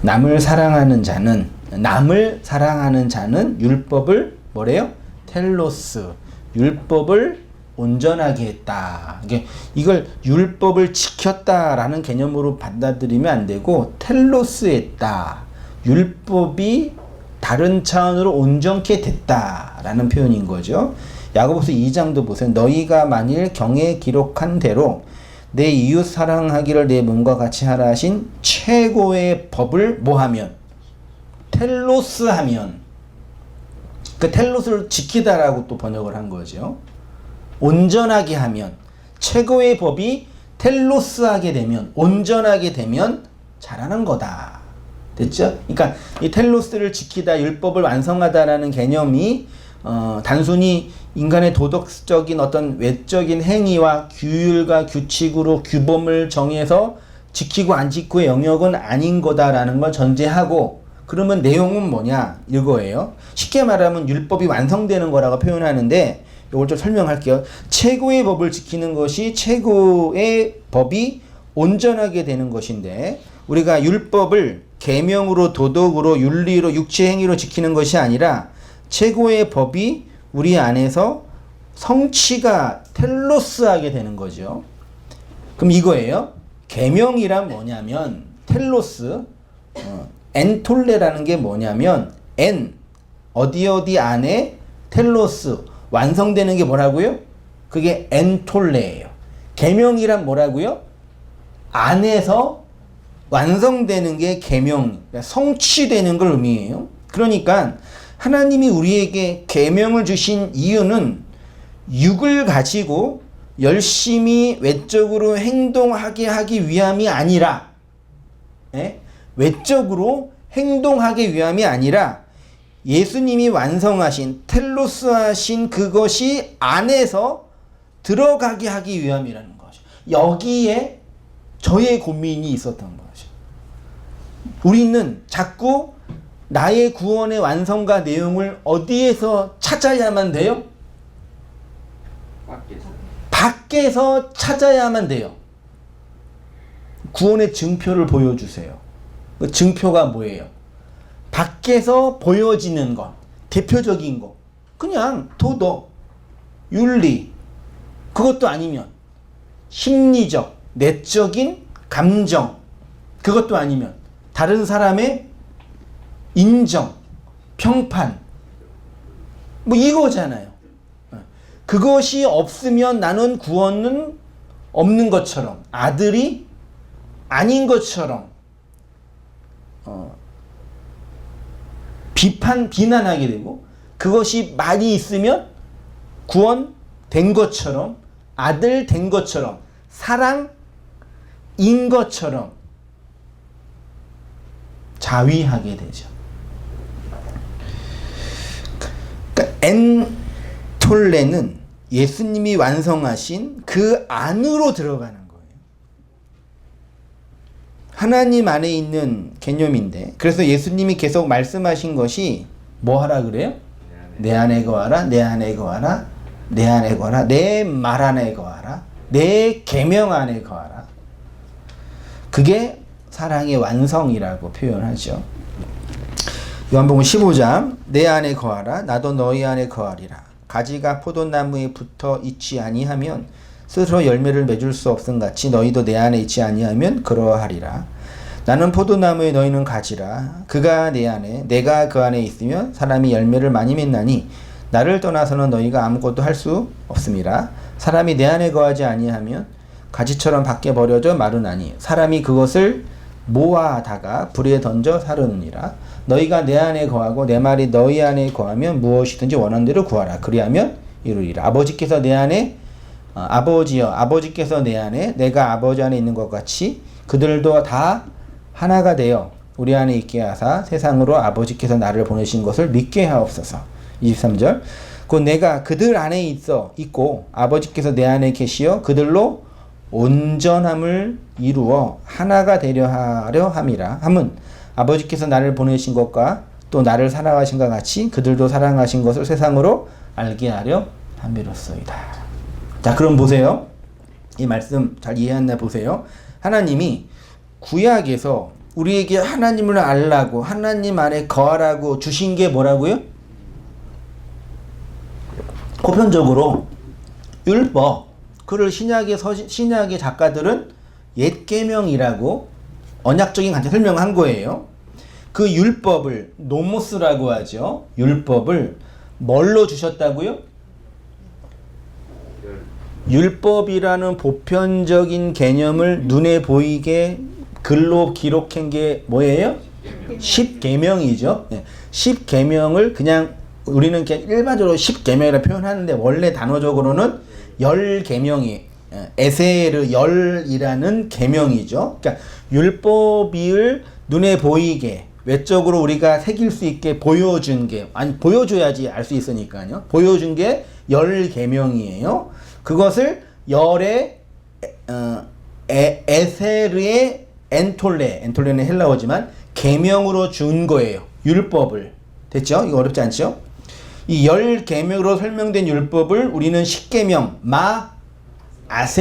남을 사랑하는 자는 율법을 뭐래요? 텔로스, 율법을 온전하게 했다. 이걸 율법을 지켰다라는 개념으로 받아들이면 안 되고 텔로스 했다. 율법이 다른 차원으로 온전케 됐다라는 표현인 거죠. 야고보서 2장도 보세요. 너희가 만일 경에 기록한 대로 내 이웃 사랑하기를 내 몸과 같이 하라 하신 최고의 법을 뭐하면? 텔로스 하면. 그 텔로스를 지키다라고 또 번역을 한 거죠. 온전하게 하면, 최고의 법이 텔로스하게 되면, 온전하게 되면 잘하는 거다. 됐죠? 그러니까 이 텔로스를 지키다, 율법을 완성하다라는 개념이 단순히 인간의 도덕적인 어떤 외적인 행위와 규율과 규칙으로 규범을 정해서 지키고 안 지키고의 영역은 아닌 거다라는 걸 전제하고, 그러면 내용은 뭐냐 이거예요. 쉽게 말하면 율법이 완성되는 거라고 표현하는데 이걸 좀 설명할게요. 최고의 법을 지키는 것이 최고의 법이 온전하게 되는 것인데, 우리가 율법을 계명으로 도덕으로 윤리로 육체행위로 지키는 것이 아니라 최고의 법이 우리 안에서 성취가 텔로스하게 되는 거죠. 그럼 이거예요. 계명이란 뭐냐면 텔로스, 엔톨레라는 게 뭐냐면 엔 어디 안에 텔로스 완성되는 게 뭐라고요? 그게 엔톨레예요. 계명이란 뭐라고요? 안에서 완성되는 게 계명, 성취되는 걸 의미해요. 그러니까 하나님이 우리에게 계명을 주신 이유는 육을 가지고 열심히 외적으로 행동하게 하기 위함이 아니라, 외적으로 행동하기 위함이 아니라 예수님이 완성하신 텔로스 하신 그것이 안에서 들어가게 하기 위함이라는 거죠. 여기에 저의 고민이 있었던 거죠. 우리는 자꾸 나의 구원의 완성과 내용을 어디에서 찾아야만 돼요? 밖에서 찾아야만 돼요. 구원의 증표를 보여주세요. 그 증표가 뭐예요? 밖에서 보여지는 것, 대표적인 것, 그냥 도덕, 윤리, 그것도 아니면 심리적, 내적인 감정, 그것도 아니면 다른 사람의 인정, 평판, 뭐 이거잖아요. 그것이 없으면 나는 구원은 없는 것처럼, 아들이 아닌 것처럼 비난하게 되고, 그것이 많이 있으면 구원 된 것처럼, 아들 된 것처럼, 사랑인 것처럼 자위하게 되죠. 그러니까 엔톨레는 예수님이 완성하신 그 안으로 들어가는 거예요. 하나님 안에 있는 개념인데, 그래서 예수님이 계속 말씀하신 것이 뭐 하라 그래요? 내 안에 거하라, 내 안에 거하라, 내 안에 거하라, 내 말 안에 거하라, 내 계명 안에 거하라. 그게 사랑의 완성이라고 표현하죠. 요한복음 15장, 내 안에 거하라, 나도 너희 안에 거하리라. 가지가 포도나무에 붙어 있지 아니하면 스스로 열매를 맺을 수 없음같이 너희도 내 안에 있지 아니하면 그러하리라. 나는 포도나무에 너희는 가지라. 그가 내 안에, 내가 그 안에 있으면 사람이 열매를 많이 맺나니 나를 떠나서는 너희가 아무것도 할 수 없음이라. 사람이 내 안에 거하지 아니하면 가지처럼 밖에 버려져 마르나니 사람이 그것을 모아다가 불에 던져 사르느니라. 너희가 내 안에 거하고 내 말이 너희 안에 거하면 무엇이든지 원하는 대로 구하라. 그리하면 이루리라. 아버지께서 내 안에 아버지여, 아버지께서 내 안에, 내가 아버지 안에 있는 것 같이 그들도 다 하나가 되어 우리 안에 있게 하사 세상으로 아버지께서 나를 보내신 것을 믿게 하옵소서. 23절. 곧 내가 그들 안에 있고 아버지께서 내 안에 계시어 그들로 온전함을 이루어 하나가 되려 하려 함이라. 함은 아버지께서 나를 보내신 것과 또 나를 사랑하신 것 같이 그들도 사랑하신 것을 세상으로 알게 하려 함이로소이다. 자, 그럼 보세요. 이 말씀 잘 이해했나 보세요. 하나님이 구약에서 우리에게 하나님을 알라고, 하나님 안에 거하라고 주신 게 뭐라고요? 보편적으로 율법. 그를 신약의 작가들은 옛 계명이라고 언약적인 관점 설명한 거예요. 그 율법을 노모스라고 하죠. 율법을 뭘로 주셨다고요? 율법이라는 보편적인 개념을 눈에 보이게 글로 기록한 게 뭐예요? 10계명이죠. 10계명을 그냥 우리는 그냥 일반적으로 10계명이라고 표현하는데 원래 단어적으로는 10계명이 에세르 열이라는 계명이죠. 그러니까 율법을 눈에 보이게 외적으로 우리가 새길 수 있게 보여준 게, 아니 보여줘야지 알 수 있으니까요. 보여준 게 10계명이에요. 그것을 열의 에세르의 엔톨레는 헬라어지만 계명으로 준 거예요. 율법을. 됐죠? 이거 어렵지 않죠? 이 10계명으로 설명된 율법을 우리는 10계명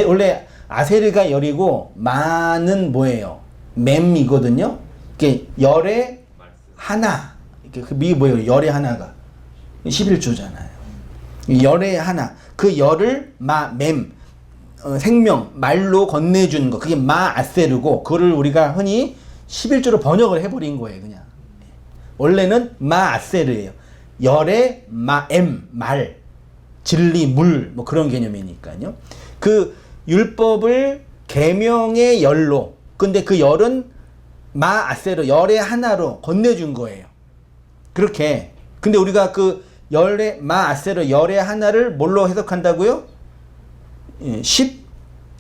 원래 아세르가 열이고 마는 뭐예요? 맴이거든요. 이게 열의 하나. 그 미 뭐예요? 열의 하나가 11조잖아요. 열의 하나. 그 열을 생명, 말로 건네주는 거. 그게 아세르고, 그거를 우리가 흔히 11조로 번역을 해버린 거예요, 그냥. 원래는 아세르예요. 열의 말, 진리, 물, 뭐 그런 개념이니까요. 그 율법을 계명의 열로, 근데 그 열은 아세르, 열의 하나로 건네준 거예요. 그렇게. 근데 우리가 그 열의 아세르, 열의 하나를 뭘로 해석한다고요?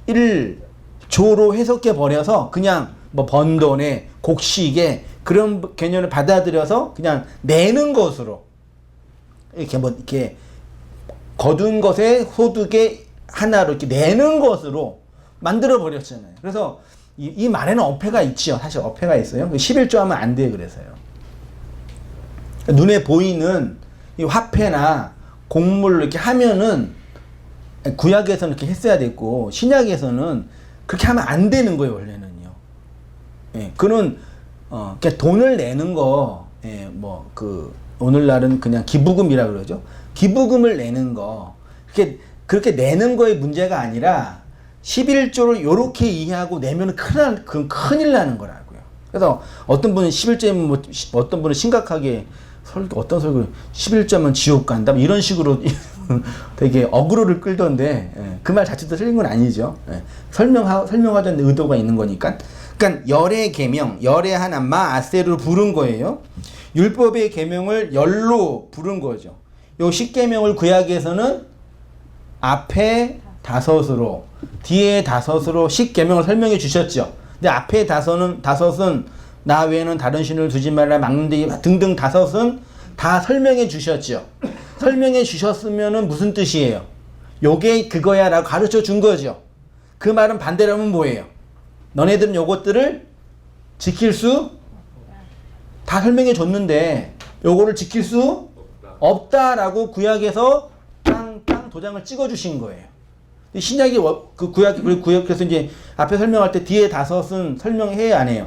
11조로 해석해 버려서 그냥 뭐 번돈에 곡식에 그런 개념을 받아들여서 그냥 내는 것으로 이렇게 거둔 것의 소득의 하나로 이렇게 내는 것으로 만들어 버렸잖아요. 그래서 이 말에는 어폐가 있죠. 사실 어폐가 있어요. 11조 하면 안 돼 그래서요. 눈에 보이는 이 화폐나 곡물 이렇게 하면은 구약에서는 이렇게 했어야 됐고 신약에서는 그렇게 하면 안 되는 거예요 원래는요. 예, 그는 그냥 돈을 내는 거, 예, 뭐 그 오늘날은 그냥 기부금이라 그러죠. 기부금을 내는 거, 그렇게 내는 거의 문제가 아니라 11조를 요렇게 이해하고 내면 큰일 나는 거라고요. 그래서 어떤 분은 11조면 뭐, 어떤 분은 심각하게 어떤 설교 11조면 지옥 간다 뭐 이런 식으로 되게 어그로를 끌던데, 예, 그 말 자체도 틀린 건 아니죠. 예, 설명하자는 의도가 있는 거니까. 그러니까 열의 계명, 열의 하나 마아세로 부른 거예요. 율법의 계명을 열로 부른 거죠. 요 십계명을 구약에서는 앞에 다섯으로 뒤에 다섯으로 십계명을 설명해 주셨죠. 근데 앞에 다섯은 나 외에는 다른 신을 두지 말라 막는데 등등 다섯은 다 설명해 주셨죠. 설명해 주셨으면은 무슨 뜻이에요? 요게 그거야 라고 가르쳐 준 거죠. 그 말은 반대로 하면 뭐예요? 너네들은 요것들을 지킬 수 다 설명해 줬는데 요거를 지킬 수 없다라고 구약에서 땅 도장을 찍어 주신 거예요. 신약이 그 구약에서 이제 앞에 설명할 때 뒤에 다섯은 설명해요 안 해요?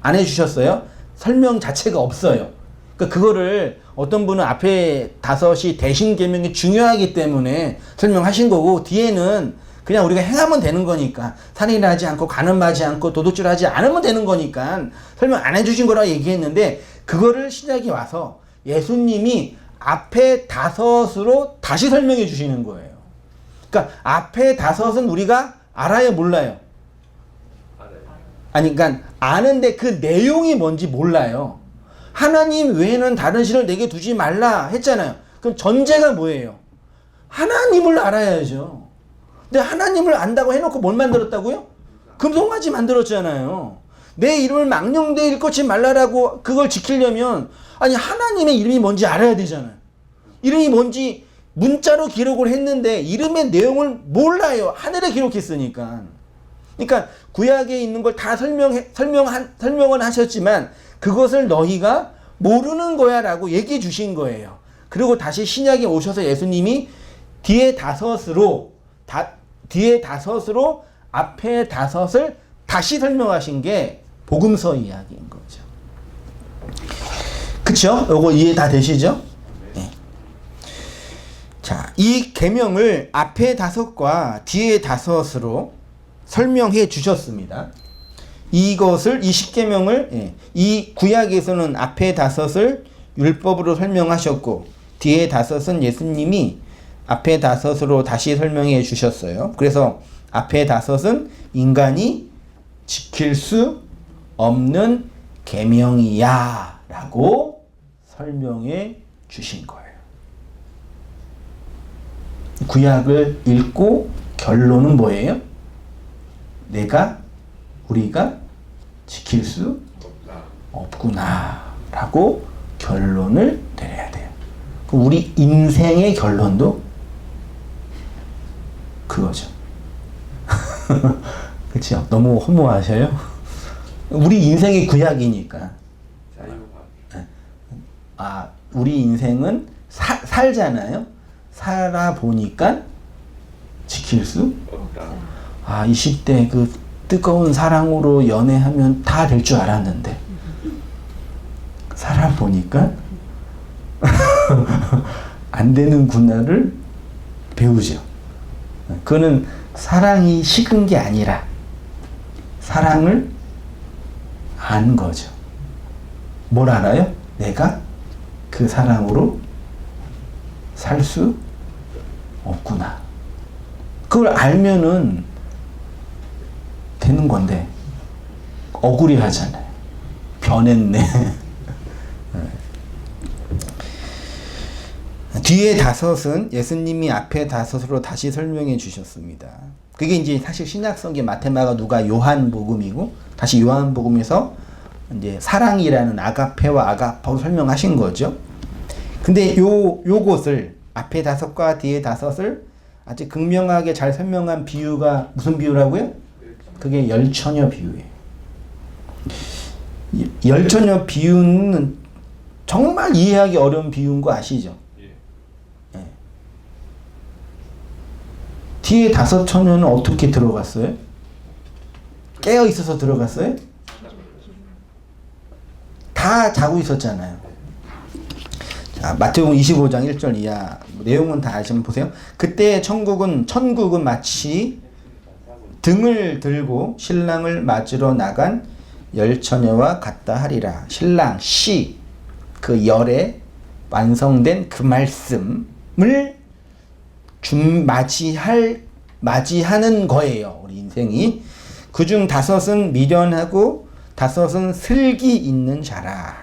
안 해주셨어요? 설명 자체가 없어요. 그러니까 그거를 어떤 분은 앞에 다섯이 대신 계명이 중요하기 때문에 설명하신 거고 뒤에는 그냥 우리가 행하면 되는 거니까 살인하지 않고 간음하지 않고 도둑질하지 않으면 되는 거니까 설명 안 해주신 거라고 얘기했는데 그거를 신약이 와서 예수님이 앞에 다섯으로 다시 설명해 주시는 거예요. 그러니까 앞에 다섯은 우리가 알아요 몰라요? 아니 그러니까 아는데 그 내용이 뭔지 몰라요. 하나님 외에는 다른 신을 내게 두지 말라 했잖아요. 그럼 전제가 뭐예요? 하나님을 알아야죠. 근데 하나님을 안다고 해놓고 뭘 만들었다고요? 금송아지 만들었잖아요. 내 이름을 망령되이 일컫지 말라라고 그걸 지키려면 아니 하나님의 이름이 뭔지 알아야 되잖아요. 이름이 뭔지 문자로 기록을 했는데 이름의 내용을 몰라요. 하늘에 기록했으니까. 그러니까 구약에 있는 걸 다 설명은 하셨지만 그것을 너희가 모르는 거야 라고 얘기해 주신 거예요. 그리고 다시 신약에 오셔서 예수님이 뒤에 다섯으로 앞에 다섯을 다시 설명하신 게 복음서 이야기인 거죠. 그쵸? 요거 이해 다 되시죠? 네. 자, 이 계명을 앞에 다섯과 뒤에 다섯으로 설명해 주셨습니다. 이것을 이 십계명을 이 구약에서는 앞에 다섯을 율법으로 설명하셨고 뒤에 다섯은 예수님이 앞에 다섯으로 다시 설명해 주셨어요. 그래서 앞에 다섯은 인간이 지킬 수 없는 계명이야 라고 설명해 주신 거예요. 구약을 읽고 결론은 뭐예요? 우리가 지킬 수 없구나 라고 결론을 내려야 돼요. 우리 인생의 결론도 그거죠. 그렇죠? 너무 허무하셔요? 우리 인생이 구약이니까. 우리 인생은 살잖아요. 살아보니까 지킬 수 없다. 20대 그 뜨거운 사랑으로 연애하면 다 될 줄 알았는데 살아보니까 안 되는구나를 배우죠. 그거는 사랑이 식은 게 아니라 사랑을 안 거죠. 뭘 알아요? 내가 그 사랑으로 살 수 없구나. 그걸 알면은 되는 건데 억울해 하잖아요. 변했네. 뒤에 다섯은 예수님이 앞에 다섯으로 다시 설명해 주셨습니다. 그게 이제 사실 신약성경 마테마가 누가 요한복음이고 다시 요한복음에서 이제 사랑이라는 아가페와 아가파로 설명하신 거죠. 근데 요것을 앞에 다섯과 뒤에 다섯을 아주 극명하게 잘 설명한 비유가 무슨 비유라고요? 그게 열처녀 비유예요. 열처녀 비유는 정말 이해하기 어려운 비유인 거 아시죠? 예. 뒤에 5 처녀는 어떻게 들어갔어요? 깨어 있어서 들어갔어요? 다 자고 있었잖아요. 자, 마태복음 25장 1절 이하 내용은 다 아시면 보세요. 그때 천국은 마치 등을 들고 신랑을 맞으러 나간 열처녀와 같다 하리라. 신랑 시 그 열에 완성된 그 말씀을 맞이하는 거예요. 우리 인생이. 그중 5은 미련하고 5은 슬기 있는 자라.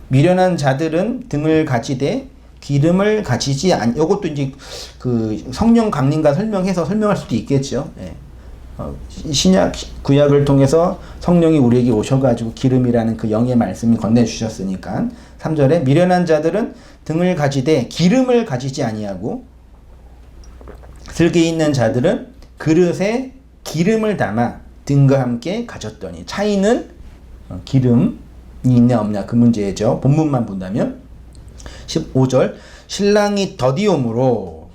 미련한 자들은 등을 가지되 기름을 가지지 요것도 이제 그 성령 강림과 설명할 수도 있겠죠. 예. 신약 구약을 통해서 성령이 우리에게 오셔가지고 기름이라는 그 영의 말씀을 건네주셨으니까 3절에 미련한 자들은 등을 가지되 기름을 가지지 아니하고 슬기 있는 자들은 그릇에 기름을 담아 등과 함께 가졌더니 차이는 기름이 있냐 없냐 그 문제죠. 본문만 본다면 15절 신랑이 더디오므로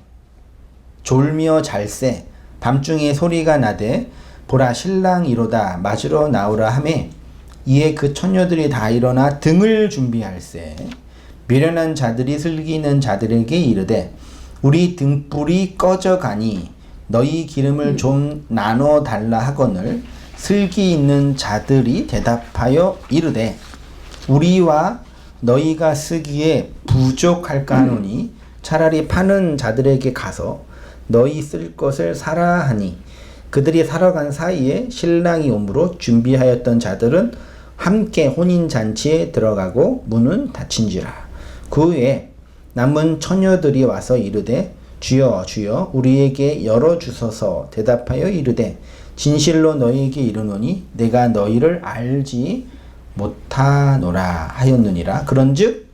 졸며 잘새 밤중에 소리가 나되 보라 신랑이로다 맞으러 나오라 하매 이에 그 처녀들이 다 일어나 등을 준비할세 미련한 자들이 슬기 있는 자들에게 이르되 우리 등불이 꺼져가니 너희 기름을 좀 나눠 달라 하거늘 슬기 있는 자들이 대답하여 이르되 우리와 너희가 쓰기에 부족할까 하노니 차라리 파는 자들에게 가서 너희 쓸 것을 사라 하니 그들이 사러 간 사이에 신랑이 오므로 준비하였던 자들은 함께 혼인잔치에 들어가고 문은 닫힌지라. 그 후에 남은 처녀들이 와서 이르되 주여 주여 우리에게 열어주소서 대답하여 이르되 진실로 너희에게 이르노니 내가 너희를 알지 못하노라 하였느니라. 그런즉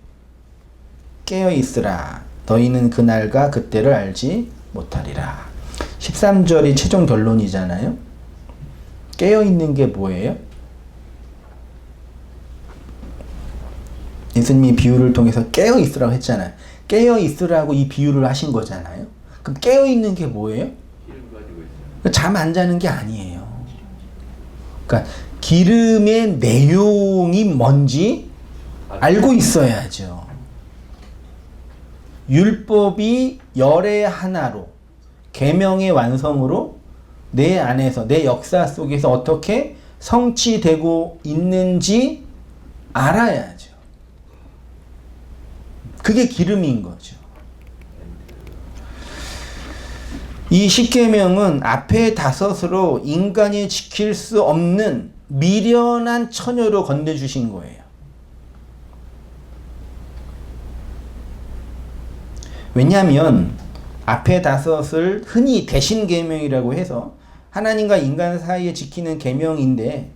깨어있으라 너희는 그날과 그때를 알지 못하리라. 13절이 최종 결론이잖아요. 깨어있는 게 뭐예요? 예수님이 비유를 통해서 깨어있으라고 했잖아요. 깨어있으라고 이 비유를 하신 거잖아요. 그럼 깨어있는 게 뭐예요? 잠 안 자는 게 아니에요. 그러니까 기름의 내용이 뭔지 알고 있어야죠. 율법이 열의 하나로 계명의 완성으로 내 안에서 내 역사 속에서 어떻게 성취되고 있는지 알아야죠. 그게 기름인 거죠. 이 십계명은 앞에 5으로 인간이 지킬 수 없는 미련한 처녀로 건네주신 거예요. 왜냐하면 앞에 5을 흔히 대신계명이라고 해서 하나님과 인간 사이에 지키는 계명인데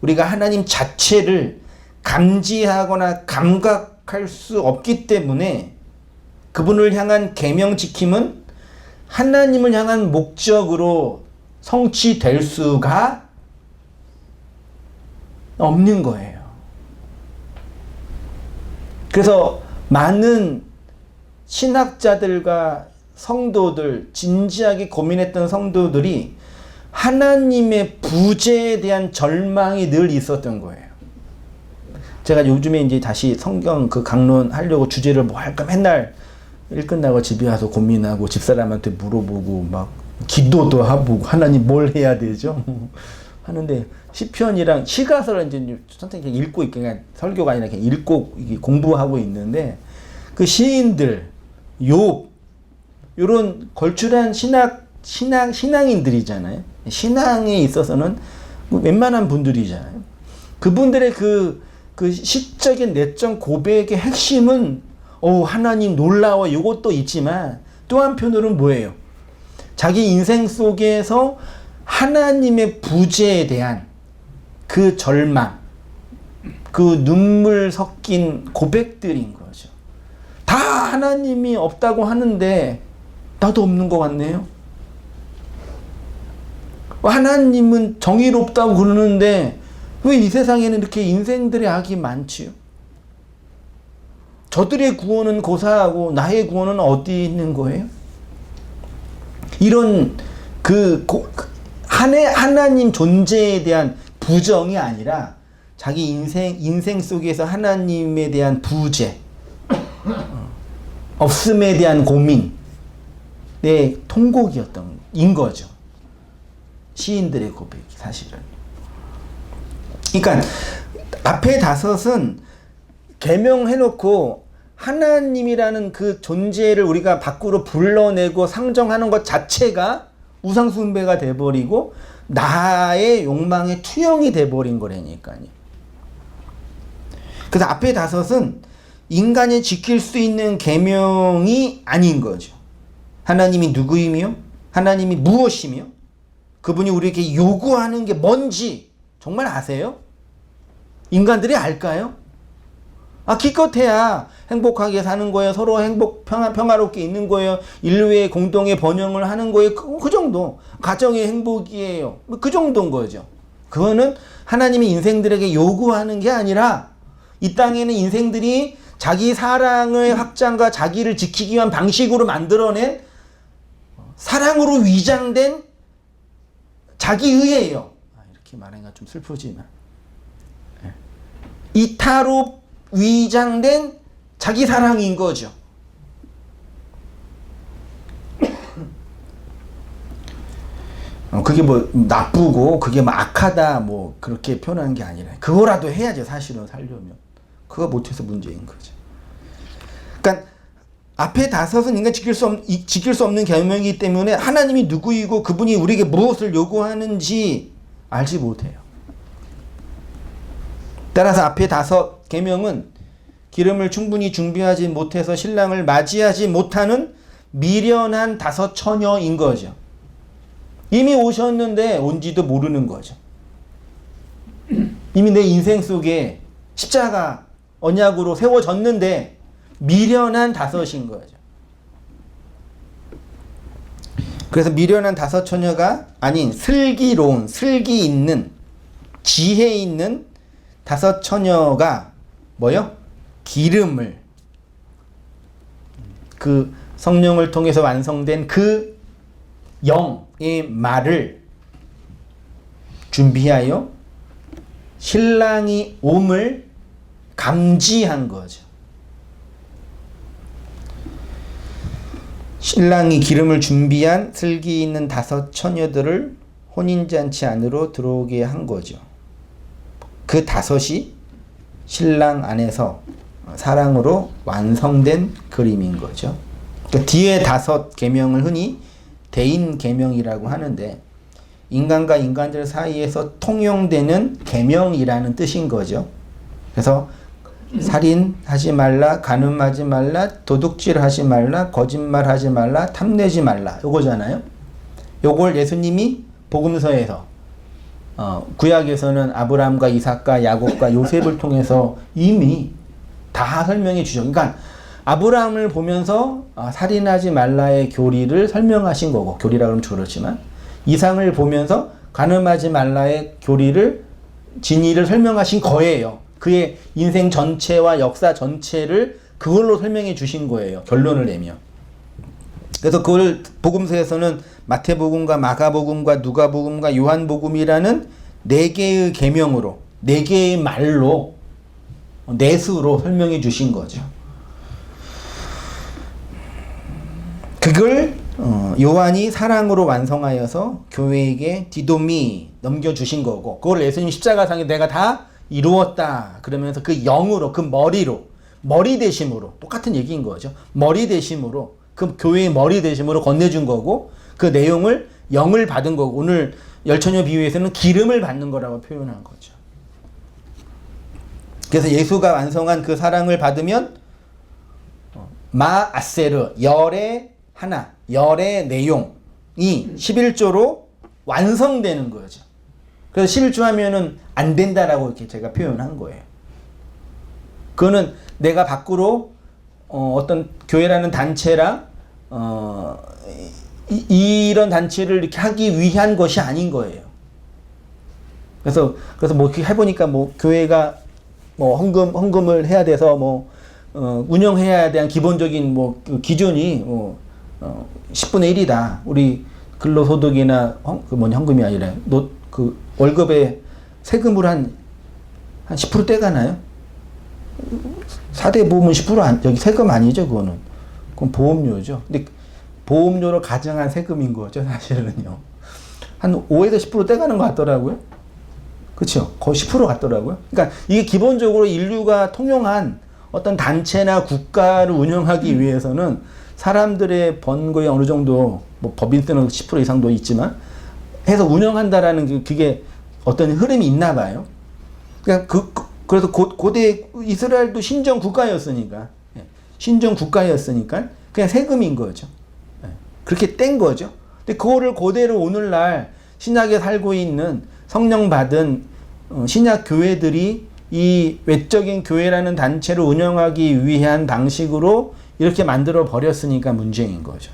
우리가 하나님 자체를 감지하거나 감각할 수 없기 때문에 그분을 향한 계명 지킴은 하나님을 향한 목적으로 성취될 수가 없는 거예요. 그래서 많은 신학자들과 성도들, 진지하게 고민했던 성도들이 하나님의 부재에 대한 절망이 늘 있었던 거예요. 제가 요즘에 이제 다시 성경 그 강론 하려고 주제를 뭐 할까 맨날 일 끝나고 집에 와서 고민하고 집사람한테 물어보고 막 기도도 하고 하나님 뭘 해야 되죠? 하는데 시편이랑 시가서를 이제 선생님이 읽고 그냥 설교가 아니라 그냥 읽고 공부하고 있는데 그 시인들 욥 이런 걸출한 신앙인들이잖아요. 신앙에 있어서는 웬만한 분들이잖아요. 그분들의 그 시적인 내적 고백의 핵심은 하나님 놀라워 이것도 있지만 또 한편으로는 뭐예요? 자기 인생 속에서 하나님의 부재에 대한 그 절망, 그 눈물 섞인 고백들인 거죠. 다 하나님이 없다고 하는데 나도 없는 것 같네요. 하나님은 정의롭다고 그러는데 왜 이 세상에는 이렇게 인생들의 악이 많지요? 저들의 구원은 고사하고 나의 구원은 어디 있는 거예요? 이런 하나님 존재에 대한 부정이 아니라 자기 인생 속에서 하나님에 대한 부재, 없음에 대한 고민의 통곡인 거죠. 시인들의 고백이 사실은. 그러니까 앞에 5은 계명해놓고 하나님이라는 그 존재를 우리가 밖으로 불러내고 상정하는 것 자체가 우상숭배가 돼버리고 나의 욕망의 투영이 돼버린 거라니까요. 그래서 앞에 5은 인간이 지킬 수 있는 계명이 아닌 거죠. 하나님이 누구이며 하나님이 무엇이며 그분이 우리에게 요구하는 게 뭔지 정말 아세요? 인간들이 알까요? 기껏해야 행복하게 사는 거예요. 서로 평화롭게 있는 거예요. 인류의 공동의 번영을 하는 거예요. 그 정도. 가정의 행복이에요. 그 정도인 거죠. 그거는 하나님이 인생들에게 요구하는 게 아니라 이 땅에는 인생들이 자기 사랑의 확장과 자기를 지키기 위한 방식으로 만들어낸 사랑으로 위장된 자기의예요. 이렇게 말하기가 좀 슬프지만 이타로 위장된 자기 사랑인 거죠. 그게 뭐 나쁘고 그게 뭐 악하다 뭐 그렇게 표현하는 게 아니라 그거라도 해야죠. 사실은 살려면. 그거 못해서 문제인 거죠. 그러니까 앞에 5은 인간 지킬 수 없는 계명이기 때문에 하나님이 누구이고 그분이 우리에게 무엇을 요구하는지 알지 못해요. 따라서 앞에 5 계명은 기름을 충분히 준비하지 못해서 신랑을 맞이하지 못하는 미련한 5 처녀인 거죠. 이미 오셨는데 온지도 모르는 거죠. 이미 내 인생 속에 십자가 언약으로 세워졌는데 미련한 5인 거죠. 그래서 미련한 5 처녀가 아닌 슬기로운, 슬기 있는, 지혜 있는 5 처녀가 뭐요? 기름을, 그 성령을 통해서 완성된 그 영의 말을 준비하여 신랑이 옴을 감지한 거죠. 신랑이 기름을 준비한 슬기 있는 5 처녀들을 혼인잔치 안으로 들어오게 한 거죠. 그 5이 신랑 안에서 사랑으로 완성된 그림인 거죠. 그러니까 뒤에 5 계명을 흔히 대인 계명이라고 하는데 인간과 인간들 사이에서 통용되는 계명이라는 뜻인 거죠. 그래서 살인하지 말라, 간음하지 말라, 도둑질하지 말라, 거짓말하지 말라, 탐내지 말라 요거잖아요. 요걸 예수님이 복음서에서 구약에서는 아브라함과 이삭과 야곱과 요셉을 통해서 이미 다 설명해 주죠. 그러니까 아브라함을 보면서 살인하지 말라의 교리를 설명하신 거고, 교리라 그러면 그렇지만 이삭을 보면서 간음하지 말라의 교리를 진리를 설명하신 거예요. 그의 인생 전체와 역사 전체를 그걸로 설명해 주신 거예요. 결론을 내며. 그래서 그걸 복음서에서는 마태복음과 마가복음과 누가복음과 요한복음이라는 4개의 계명으로, 4개의 말로, 내수로 설명해 주신 거죠. 그걸 요한이 사랑으로 완성하여서 교회에게 디도미 넘겨주신 거고, 그걸 예수님 십자가상에 내가 다 이루었다 그러면서 그 영으로, 그 머리로, 머리 대심으로, 똑같은 얘기인 거죠. 머리 대심으로, 그 교회의 머리 대심으로 건네준 거고, 그 내용을 영을 받은 거고, 오늘 열처녀 비유에서는 기름을 받는 거라고 표현한 거죠. 그래서 예수가 완성한 그 사랑을 받으면 마아세르, 열의 하나, 열의 내용이 11조로 완성되는 거죠. 그래서 11조 하면은 안 된다라고 이렇게 제가 표현한 거예요. 그거는 내가 밖으로 어떤 교회라는 단체랑 이런 단체를 이렇게 하기 위한 것이 아닌 거예요. 그래서 뭐 이렇게 해보니까 뭐 교회가 뭐 헌금을 해야 돼서 뭐 운영해야 대한 기본적인 뭐 그 기준이 10분의 1이다. 우리 근로소득이나 헌금이 아니라 그 월급에 세금으로 한 10% 떼가나요? 4대 보험은 10% 여기 세금 아니죠, 그거는. 그건 보험료죠. 근데 보험료로 가정한 세금인 거죠, 사실은요. 한 5에서 10% 떼가는 것 같더라고요. 그렇죠. 거의 10% 같더라고요. 그러니까 이게 기본적으로 인류가 통용한 어떤 단체나 국가를 운영하기 위해서는 사람들의 번 거에 어느 정도 뭐 법인세는 10% 이상도 있지만 해서 운영한다라는 그게 어떤 흐름이 있나 봐요. 그러니까 그래서 고대 이스라엘도 신정 국가였으니까 그냥 세금인 거죠. 그렇게 뗀 거죠. 근데 그거를 그대로 오늘날 신약에 살고 있는 성령 받은 신약 교회들이 이 외적인 교회라는 단체를 운영하기 위한 방식으로 이렇게 만들어 버렸으니까 문제인 거죠.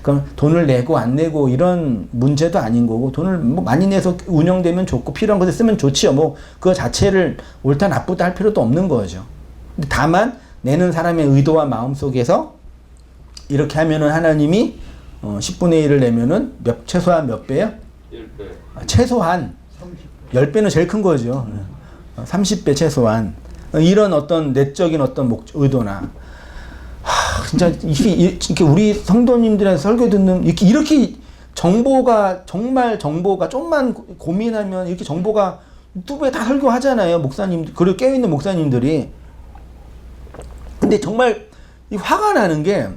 그럼 돈을 내고 안 내고 이런 문제도 아닌 거고, 돈을 뭐 많이 내서 운영되면 좋고 필요한 곳에 쓰면 좋지요. 뭐 그거 자체를 옳다 나쁘다 할 필요도 없는 거죠. 근데 다만 내는 사람의 의도와 마음 속에서 이렇게 하면은 하나님이 10분의 1을 내면은 최소한 몇 배요? 10배. 최소한 10배는 제일 큰 거죠. 30배 최소한. 이런 어떤 내적인 어떤 의도나. 진짜 이렇게 우리 성도님들의 설교 듣는 이렇게 정보가 좀만 고민하면 이렇게 정보가 유튜브에 다 설교하잖아요. 목사님, 그리고 깨어있는 목사님들이. 근데 정말 화가 나는 게,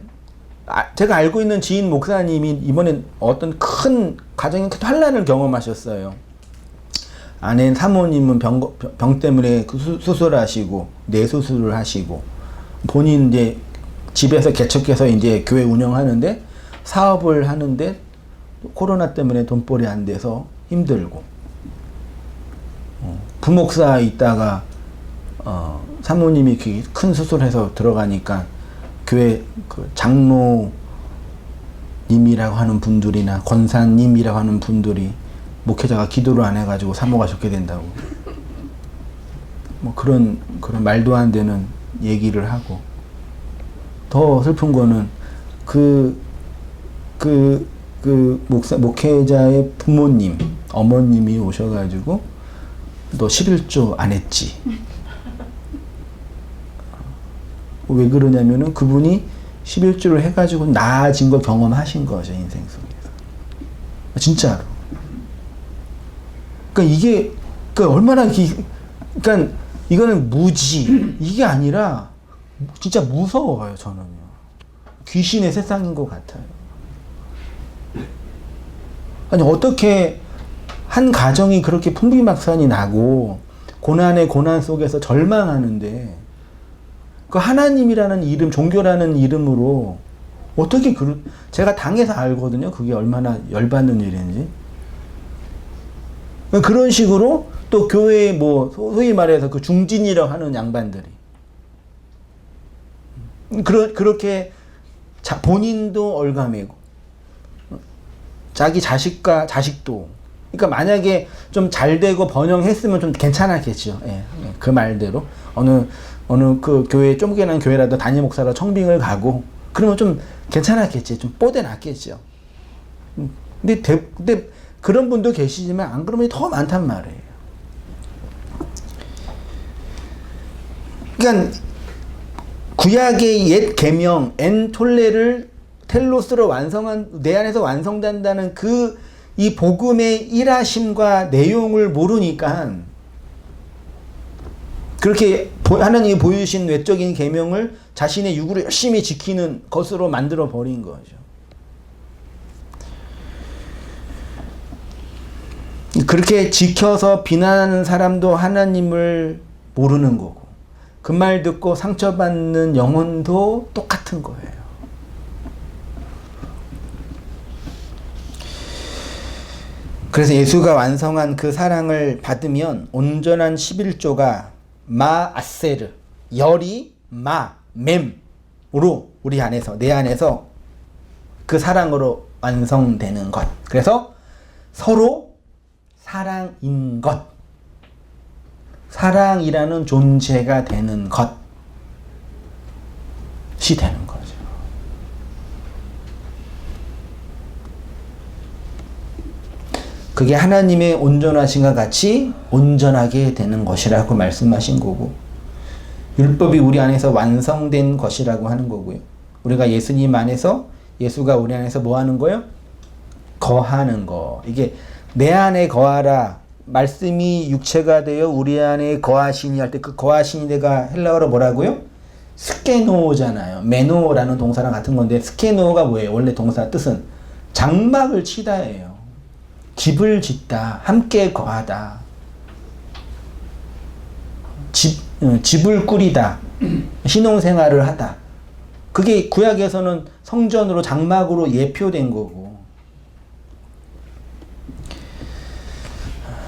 제가 알고 있는 지인 목사님이 이번에 어떤 큰 가정의 큰 환난을 경험하셨어요. 아내 사모님은 병 때문에 수술하시고 뇌수술을 하시고, 본인 이제 집에서 개척해서 이제 교회 운영하는데, 사업을 하는데 코로나 때문에 돈벌이 안 돼서 힘들고, 부목사 있다가 사모님이 큰 수술해서 들어가니까 교회 그 장로님이라고 하는 분들이나 권사님이라고 하는 분들이 목회자가 기도를 안 해가지고 사모가 좋게 된다고, 뭐 그런 말도 안 되는 얘기를 하고, 더 슬픈 거는 목회자의 부모님, 어머님이 오셔가지고 너 11조 안 했지. 왜 그러냐면은 그분이 11조를 해가지고 나아진 거 경험하신 거죠, 인생 속에서. 진짜로. 그러니까 얼마나 그러니까 이거는 무지, 이게 아니라 진짜 무서워요, 저는요. 귀신의 세상인 것 같아요. 아니, 어떻게 한 가정이 그렇게 풍비박산이 나고 고난의 고난 속에서 절망하는데, 그 하나님이라는 이름, 종교라는 이름으로 어떻게 제가 당해서 알거든요. 그게 얼마나 열받는 일인지. 그런 식으로 또 교회에 뭐 소위 말해서 그 중진이라고 하는 양반들이 그렇게 본인도 얼가매고 자기 자식도. 그러니까 만약에 좀 잘 되고 번영했으면 좀 괜찮았겠죠. 예, 그 말대로 어느 그 교회, 쫑개난 교회라도 담임 목사라 청빙을 가고 그러면 좀 괜찮았겠지. 좀 뽀대 났겠죠. 근데 그런 분도 계시지만 안 그러면 더 많단 말이에요. 그러니까 구약의 옛 계명 엔톨레를 텔로스로 내 안에서 완성된다는 이 복음의 일하심과 내용을 모르니까 그렇게 하나님이 보여주신 외적인 계명을 자신의 육으로 열심히 지키는 것으로 만들어 버린 거죠. 그렇게 지켜서 비난하는 사람도 하나님을 모르는 거고, 그 말 듣고 상처받는 영혼도 똑같은 거예요. 그래서 예수가 완성한 그 사랑을 받으면 온전한 11조가 마아세르, 열이 맴으로 우리 안에서, 내 안에서 그 사랑으로 완성되는 것. 그래서 서로 사랑인 것. 사랑이라는 존재가 되는 것이 되는 거죠. 그게 하나님의 온전하심과 같이 온전하게 되는 것이라고 말씀하신 거고, 율법이 우리 안에서 완성된 것이라고 하는 거고요. 우리가 예수님 안에서, 예수가 우리 안에서 뭐 하는 거예요? 거하는 거. 이게 내 안에 거하라. 말씀이 육체가 되어 우리 안에 거하시니 할 때 그 거하시니 내가 헬라어로 뭐라고요? 스케노잖아요. 메노라는 동사랑 같은 건데, 스케노가 뭐예요? 원래 동사 뜻은 장막을 치다예요. 집을 짓다, 함께 거하다, 집을 꾸리다, 신혼생활을 하다. 그게 구약에서는 성전으로 장막으로 예표된 거고.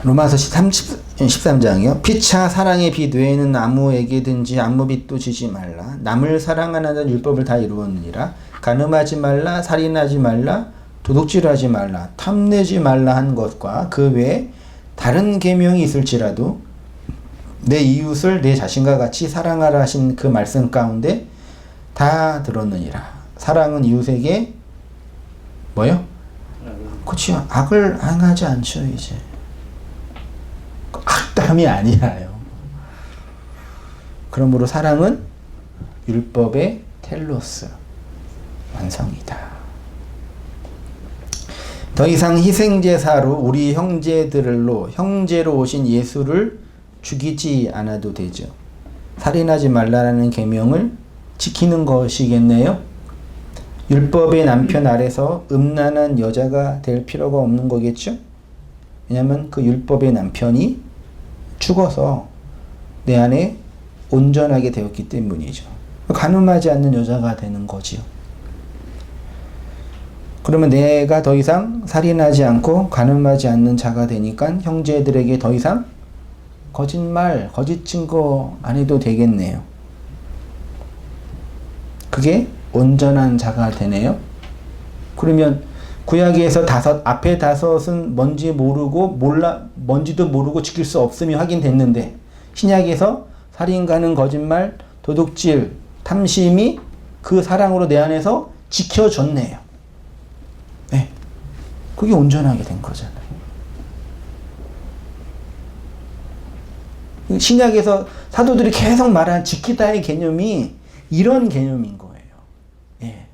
로마서 13장이요. 피차 사랑의 빛 외에는 아무에게든지 아무 빛도 지지 말라. 남을 사랑하는 자는 율법을 다 이루었느니라. 간음하지 말라, 살인하지 말라, 도둑질하지 말라, 탐내지 말라 한 것과 그 외에 다른 계명이 있을지라도 내 이웃을 내 자신과 같이 사랑하라 하신 그 말씀 가운데 다 들었느니라. 사랑은 이웃에게 뭐요? 그렇죠. 악을 행하지 않죠. 이제 악담이 아니라요. 그러므로 사랑은 율법의 텔로스, 완성이다. 더 이상 희생제사로 우리 형제들로 오신 예수를 죽이지 않아도 되죠. 살인하지 말라라는 계명을 지키는 것이겠네요. 율법의 남편 아래서 음란한 여자가 될 필요가 없는 거겠죠. 왜냐하면 그 율법의 남편이 죽어서 내 안에 온전하게 되었기 때문이죠. 간음하지 않는 여자가 되는 거지요. 그러면 내가 더 이상 살인하지 않고 간음하지 않는 자가 되니까 형제들에게 더 이상 거짓말, 거짓 증거 안 해도 되겠네요. 그게 온전한 자가 되네요. 그러면 구약에서 앞에 다섯은 뭔지 모르고 뭔지도 모르고 지킬 수 없음이 확인됐는데, 신약에서 살인, 간음, 거짓말, 도둑질, 탐심이 그 사랑으로 내 안에서 지켜졌네요. 네. 그게 온전하게 된 거잖아요. 신약에서 사도들이 계속 말한 지키다의 개념이 이런 개념인 거예요. 예.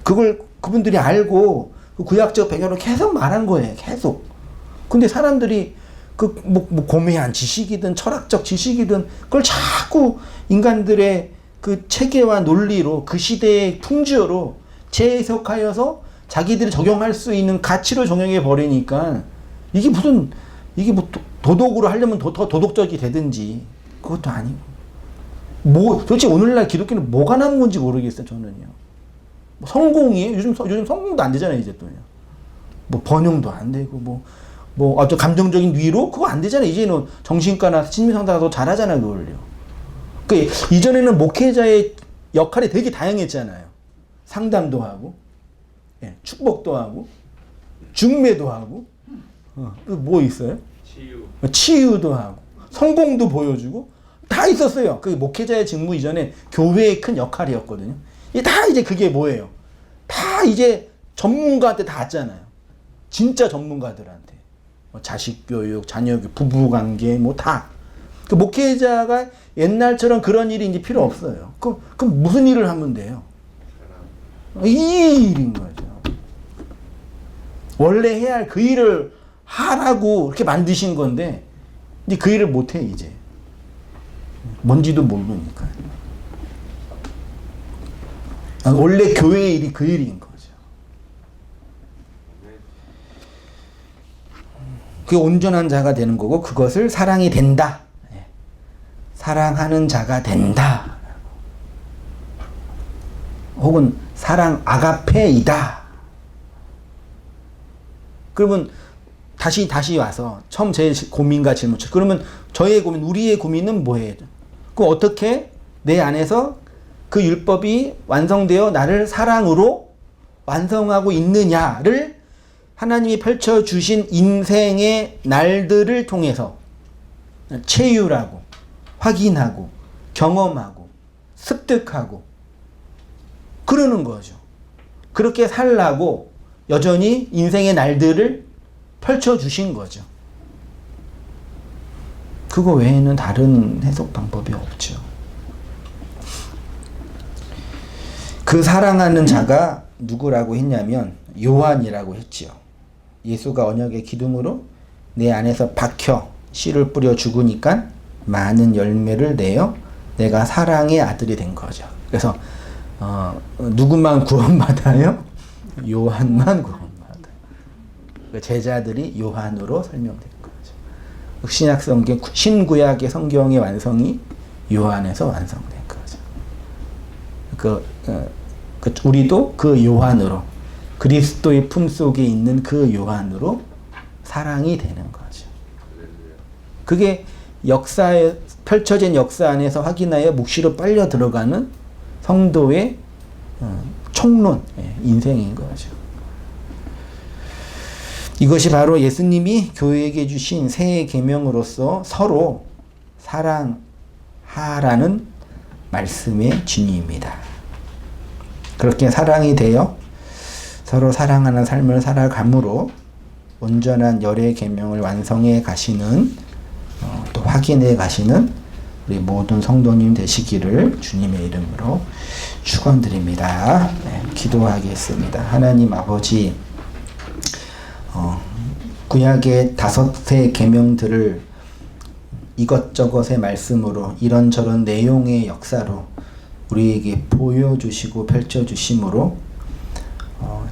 그걸 그분들이 알고 그 구약적 배경으로 계속 말한 거예요. 계속. 근데 사람들이 뭐 고매한 지식이든 철학적 지식이든 그걸 자꾸 인간들의 그 체계와 논리로 그 시대의 풍조로 재해석하여서 자기들이 적용할 수 있는 가치로 적용해 버리니까 이게 뭐 도덕으로 하려면 더 도덕적이 되든지 그것도 아니고, 솔직히 오늘날 기독교는 뭐가 남은 건지 모르겠어요. 저는요. 뭐 성공이에요. 요즘 성공도 안 되잖아요. 이제 또요. 뭐 번영도 안 되고 어떤 감정적인 위로 그거 안 되잖아요. 이제는 정신과나 심리상담도 잘하잖아요. 그걸요. 그 이전에는 목회자의 역할이 되게 다양했잖아요. 상담도 하고, 예, 축복도 하고, 중매도 하고, 뭐 있어요? 치유도 하고, 성공도 보여주고, 다 있었어요. 그 목회자의 직무 이전에 교회의 큰 역할이었거든요. 다 이제 그게 뭐예요? 다 이제 전문가한테 다 왔잖아요. 진짜 전문가들한테. 뭐 자식 교육, 자녀 교육, 부부 관계, 뭐 다. 그 목회자가 옛날처럼 그런 일이 이제 필요 없어요. 그럼 무슨 일을 하면 돼요? 이 일인 거죠. 원래 해야 할 그 일을 하라고 이렇게 만드신 건데, 이제 그 일을 못 해, 이제. 뭔지도 모르니까. 원래 교회의 일이 그 일인 거죠. 그게 온전한 자가 되는 거고, 그것을 사랑이 된다. 사랑하는 자가 된다. 혹은 사랑 아가페이다. 그러면 다시 와서 처음 제 고민과 질문. 그러면 저의 고민, 우리의 고민은 뭐예요? 그 어떻게 내 안에서 그 율법이 완성되어 나를 사랑으로 완성하고 있느냐를 하나님이 펼쳐주신 인생의 날들을 통해서 체휼하고 확인하고 경험하고 습득하고 그러는 거죠. 그렇게 살라고 여전히 인생의 날들을 펼쳐주신 거죠. 그거 외에는 다른 해석 방법이 없죠. 그 사랑하는 자가 누구라고 했냐면 요한이라고 했지요. 예수가 언약의 기둥으로 내 안에서 박혀 씨를 뿌려 죽으니까 많은 열매를 내어 내가 사랑의 아들이 된 거죠. 그래서 누구만 구원받아요? 요한만 구원받아요. 제자들이 요한으로 설명된 거죠. 신약 성경, 신구약의 성경의 완성이 요한에서 완성된 거죠. 우리도 그 요한으로, 그리스도의 품속에 있는 그 요한으로 사랑이 되는 거죠. 그게 역사에 펼쳐진 역사 안에서 확인하여 묵시로 빨려 들어가는 성도의 총론, 인생인 거죠. 이것이 바로 예수님이 교회에게 주신 새 계명으로서 서로 사랑하라는 말씀의 진리입니다. 그렇게 사랑이 되어 서로 사랑하는 삶을 살아감으로 온전한 열의 계명을 완성해 가시는 또 확인해 가시는 우리 모든 성도님 되시기를 주님의 이름으로 축원드립니다. 기도하겠습니다. 하나님 아버지, 구약의 5의 계명들을 이것저것의 말씀으로 이런저런 내용의 역사로 우리에게 보여주시고 펼쳐주심으로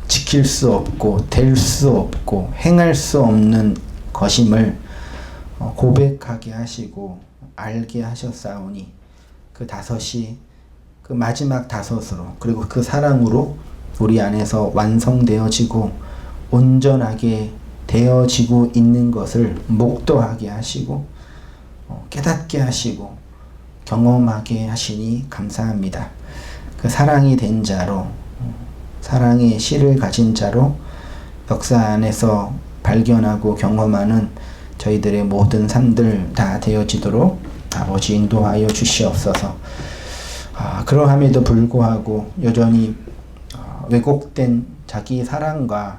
지킬 수 없고 될 수 없고 행할 수 없는 것임을 고백하게 하시고 알게 하셨사오니 그 5이 그 마지막 5으로 그리고 그 사랑으로 우리 안에서 완성되어지고 온전하게 되어지고 있는 것을 목도하게 하시고 깨닫게 하시고 경험하게 하시니 감사합니다. 그 사랑이 된 자로, 사랑의 씨를 가진 자로 역사 안에서 발견하고 경험하는 저희들의 모든 삶들 다 되어지도록 아버지 인도하여 주시옵소서. 그러함에도 불구하고 여전히 왜곡된 자기 사랑과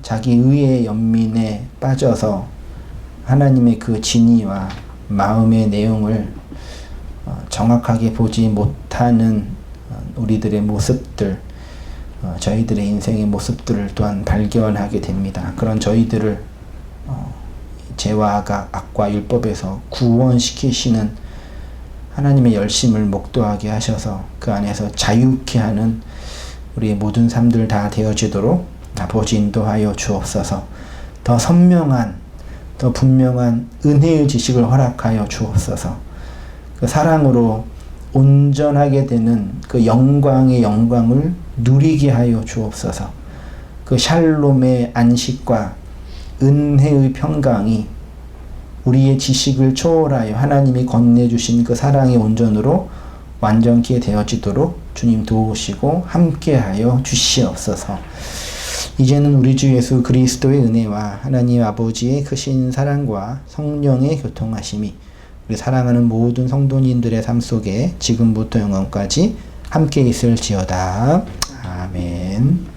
자기 의의 연민에 빠져서 하나님의 그 진의와 마음의 내용을 정확하게 보지 못하는 우리들의 모습들, 저희들의 인생의 모습들을 또한 발견하게 됩니다. 그런 저희들을 죄와 악과 율법에서 구원시키시는 하나님의 열심을 목도하게 하셔서 그 안에서 자유케 하는 우리의 모든 삶들 다 되어지도록 아버지 인도하여 주옵소서. 더 선명한, 더 분명한 은혜의 지식을 허락하여 주옵소서. 그 사랑으로 온전하게 되는 그 영광의 영광을 누리게 하여 주옵소서. 그 샬롬의 안식과 은혜의 평강이 우리의 지식을 초월하여 하나님이 건네주신 그 사랑의 온전으로 완전케 되어지도록 주님 도우시고 함께하여 주시옵소서. 이제는 우리 주 예수 그리스도의 은혜와 하나님 아버지의 크신 사랑과 성령의 교통하심이 우리 사랑하는 모든 성도님들의 삶 속에 지금부터 영원까지 함께 있을지어다. 아멘.